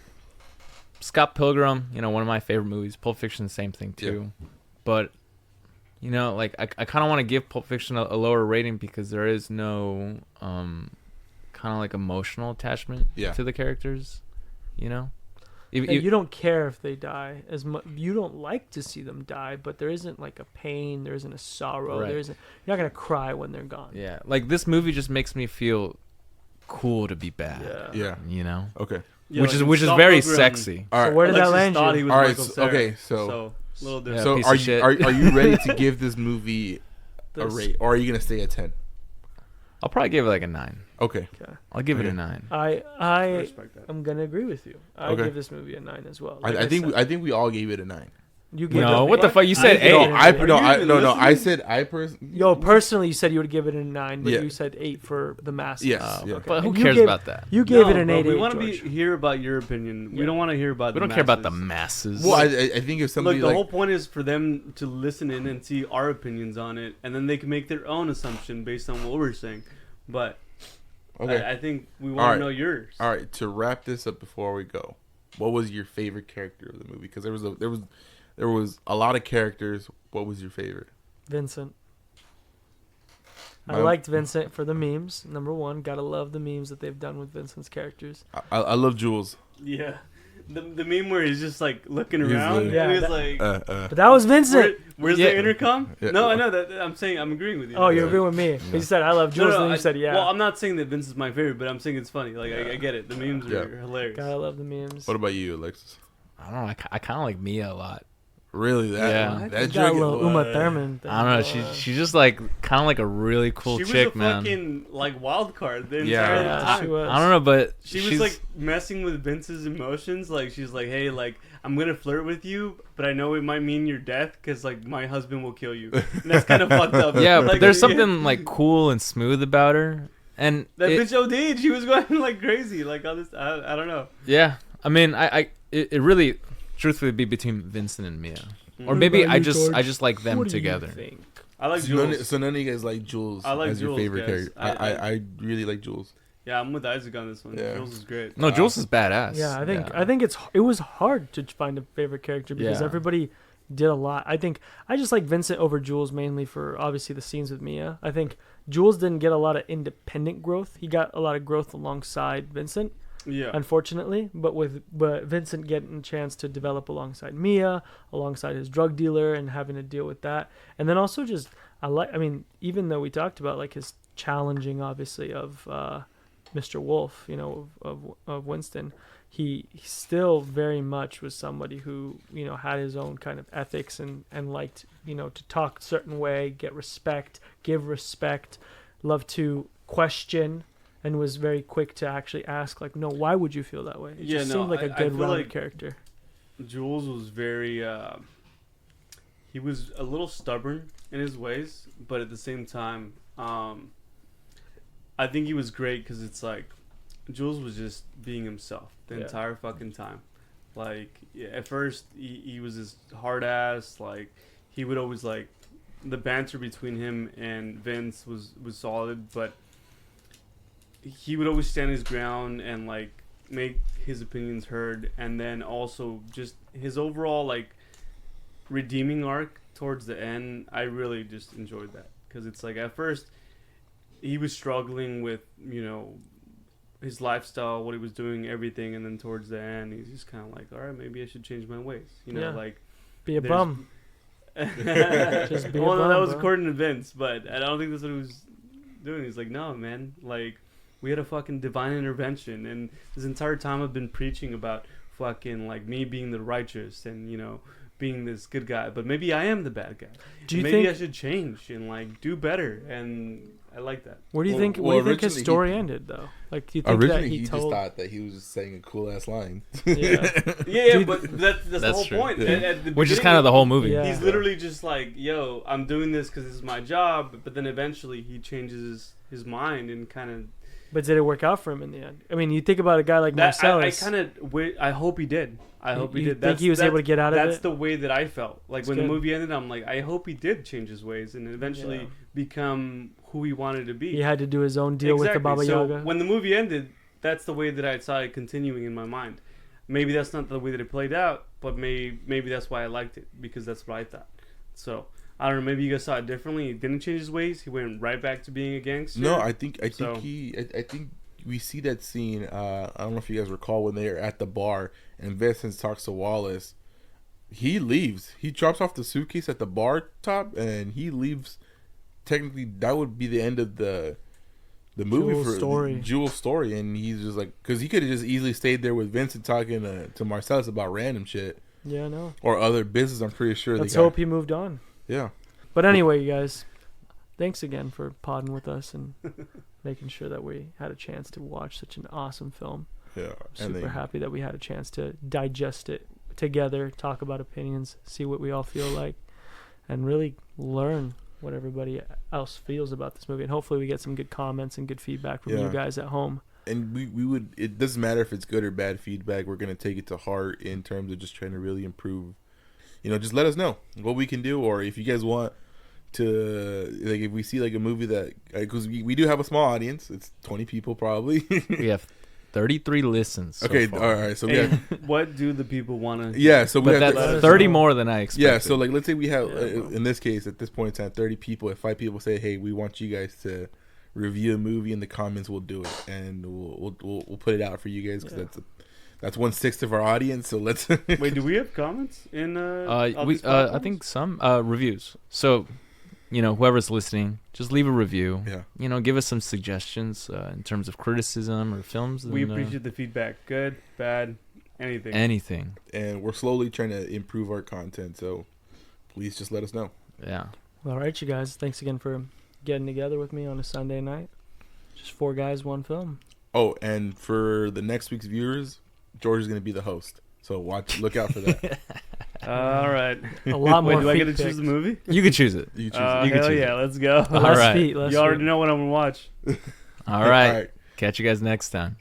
Scott Pilgrim, you know, one of my favorite movies. Pulp Fiction, same thing too. Yeah. But you know, like I kind of want to give Pulp Fiction a lower rating because there is no kind of like emotional attachment to the characters. You know, you don't care if they die as much. You don't like to see them die, but there isn't like a pain. There isn't a sorrow. Right. You're not gonna cry when they're gone. Yeah, like this movie just makes me feel cool to be bad. Yeah. You know. Okay. Yeah, which like is very sexy. All right. So where did that land thought you? he was All right. Michael Cera, Okay. So a little different. So piece of shit. are you ready to give this movie a rate, or are you gonna stay at 10? I'll probably give it like a 9. Okay. I'll give it a 9. I respect that. I'm gonna agree with you. I give this movie a 9 as well. Like I think we all gave it a 9. You gave No, it what the fuck? You said 8. Personally, you said you would give it a 9, but Yeah. you said 8 for the masses. Yes. Okay. But who And cares about that? You gave it No, an bro, 8. We want to hear about your opinion. We don't want to hear about. We don't care about the masses. Well, I think if somebody Look, the whole point is for them to listen in and see our opinions on it, and then they can make their own assumption based on what we're saying. But I think we want to know yours. All right, to wrap this up before we go, what was your favorite character of the movie? Because there was a lot of characters. What was your favorite? Vincent. I liked Vincent for the memes. Number 1, gotta love the memes that they've done with Vincent's characters. I love Jules. Yeah. The meme where he's just like looking around. Yeah, and he's like, but that was Vincent. Where's the intercom? Yeah. No, I know that. I'm saying I'm agreeing with you. Oh, you're agreeing with me. You said I love Jules, and you said yeah. Well, I'm not saying that Vince is my favorite, but I'm saying it's funny. Like I get it. The memes are hilarious. Gotta love the memes. What about you, Alexis? I don't know. I kind of like Mia a lot. Really? Yeah. That She's got a chick- little Uma what? Thurman thing. I don't know. She's just like kind of like a really cool she chick, was a man. fucking like wild card the Yeah. entire Yeah, time. she was. I don't know, but She she's was like messing with Vince's emotions. Like she's like, "Hey, like I'm gonna flirt with you, but I know it might mean your death because like my husband will kill you." And that's kind of fucked up. yeah, like, but there's something like cool and smooth about her, and that it- bitch OD'd. She was going like crazy. Like all this, I don't know. yeah. I mean, it really, truthfully, be between Vincent and Mia, or Mhm. maybe about I you, just George? I just like them What do you together. think? I like So none, Jules. so none of you guys like Jules I like as your Jules, favorite guys. character. I really like Jules. Yeah, I'm with Isaac on this one. Yeah. Jules is great. No, Jules is badass. Yeah, I think it was hard to find a favorite character because Yeah. everybody did a lot. I think I just like Vincent over Jules mainly for obviously the scenes with Mia. I think Jules didn't get a lot of independent growth. He got a lot of growth alongside Vincent, Yeah. unfortunately. But Vincent getting a chance to develop alongside Mia, alongside his drug dealer, and having to deal with that, and then also just I mean, even though we talked about like his challenging, obviously of Mr. Wolf, you know, of Winston. He still very much was somebody who, you know, had his own kind of ethics and liked, you know, to talk a certain way, get respect, give respect, loved to question, and was very quick to actually ask, like, no, why would you feel that way? It Yeah, just no, seemed like a I good feel rounded like- character. Jules was very. He was a little stubborn in his ways, but at the same time, I think he was great because it's like Jules was just being himself the Yeah. entire fucking time. Like yeah, at first, he was this hard ass. Like he would always like the banter between him and Vince was solid, but he would always stand his ground and like make his opinions heard, and then also just his overall like redeeming arc towards the end. I really just enjoyed that because it's like at first he was struggling with, you know, his lifestyle, what he was doing, everything, and then towards the end he's just kind of like, all right, maybe I should change my ways, you know. Yeah. Like Be a there's- bum. Just be a well, no, that bum, was bro. according to Vince, but I don't think that's what he was doing. He's like, no, man, like we had a fucking divine intervention, and this entire time I've been preaching about fucking like me being the righteous and, you know, being this good guy, but maybe I am the bad guy. Do you Maybe think? I should change and like do better, and I like that. Where do you Well- think? well, Where do you think his originally story he- ended though? Like, do you think that Originally, he he just told? thought that he was just saying a cool ass line. Yeah. Yeah, Dude, but that's the That's whole true. point. Yeah. At the Which is beginning kind of the whole movie. Yeah. He's literally just like, yo, I'm doing this because this is my job, but then eventually he changes his mind and kind of. But did it work out for him in the end? I mean, you think about a guy like That, I Marcellus. kind of, I hope he did. I hope he you did. think he was able to get out of That's it? the way that I felt. Like That's when good. the movie ended, I'm like, I hope he did change his ways and eventually Yeah. become who he wanted to be. He had to do his own deal with the Baba so Yaga. when the movie ended, that's the way that I saw it continuing in my mind. Maybe that's not the way that it played out, but maybe that's why I liked it, because that's what I thought. So I don't know. Maybe you guys saw it differently. He didn't change his ways. He went right back to being a gangster. No, I think So- I think we see that scene. I don't know if you guys recall when they're at the bar and Vincent talks to Wallace. He leaves. He drops off the suitcase at the bar top and he leaves. Technically, that would be the end of the movie Jules' for story. Jules' story, and he's just like, because he could have just easily stayed there with Vincent talking to Marcellus about random shit Yeah, no. or other business. I'm pretty sure. Let's they got. hope he moved on. Yeah. But anyway, you guys, thanks again for podding with us and making sure that we had a chance to watch such an awesome film. Yeah. Super happy that we had a chance to digest it together, talk about opinions, see what we all feel like, and really learn what everybody else feels about this movie. And hopefully we get some good comments and good feedback from you Yeah. guys at home. And we would, it doesn't matter if it's good or bad feedback, we're going to take it to heart in terms of just trying to really improve. You know, just let us know what we can do, or if you guys want to, like, if we see like a movie that, because we do have a small audience, it's 20 people probably. We have 33 listens. So Okay, far. all right, so we And have, what do the people want to? yeah, so we But have, let that's us 30 know. more than I expected. yeah, so like, let's say we have, Yeah, bro. in this case, at this point in time, 30 people. If 5 people say, hey, we want you guys to review a movie in the comments, we'll do it, and we'll put it out for you guys, because Yeah. that's 1/6 of our audience. So let's. Wait, do we have comments in? all we these I platforms? think some reviews. So, you know, whoever's listening, just leave a review. Yeah. You know, give us some suggestions in terms of criticism or films. we and, appreciate the feedback. Good, bad, Anything. And we're slowly trying to improve our content, so please just let us know. Yeah. All right, you guys. Thanks again for getting together with me on a Sunday night. Just 4 guys, 1 film. Oh, and for the next week's viewers, George is going to be the host. So look out for that. All right. A lot more. Wait, do I get to feet choose the pics. movie? You can choose it. You choose you can Hell choose yeah, it. let's go. All Less right. feet, less You already feet. know what I'm gonna watch. All right. Catch you guys next time.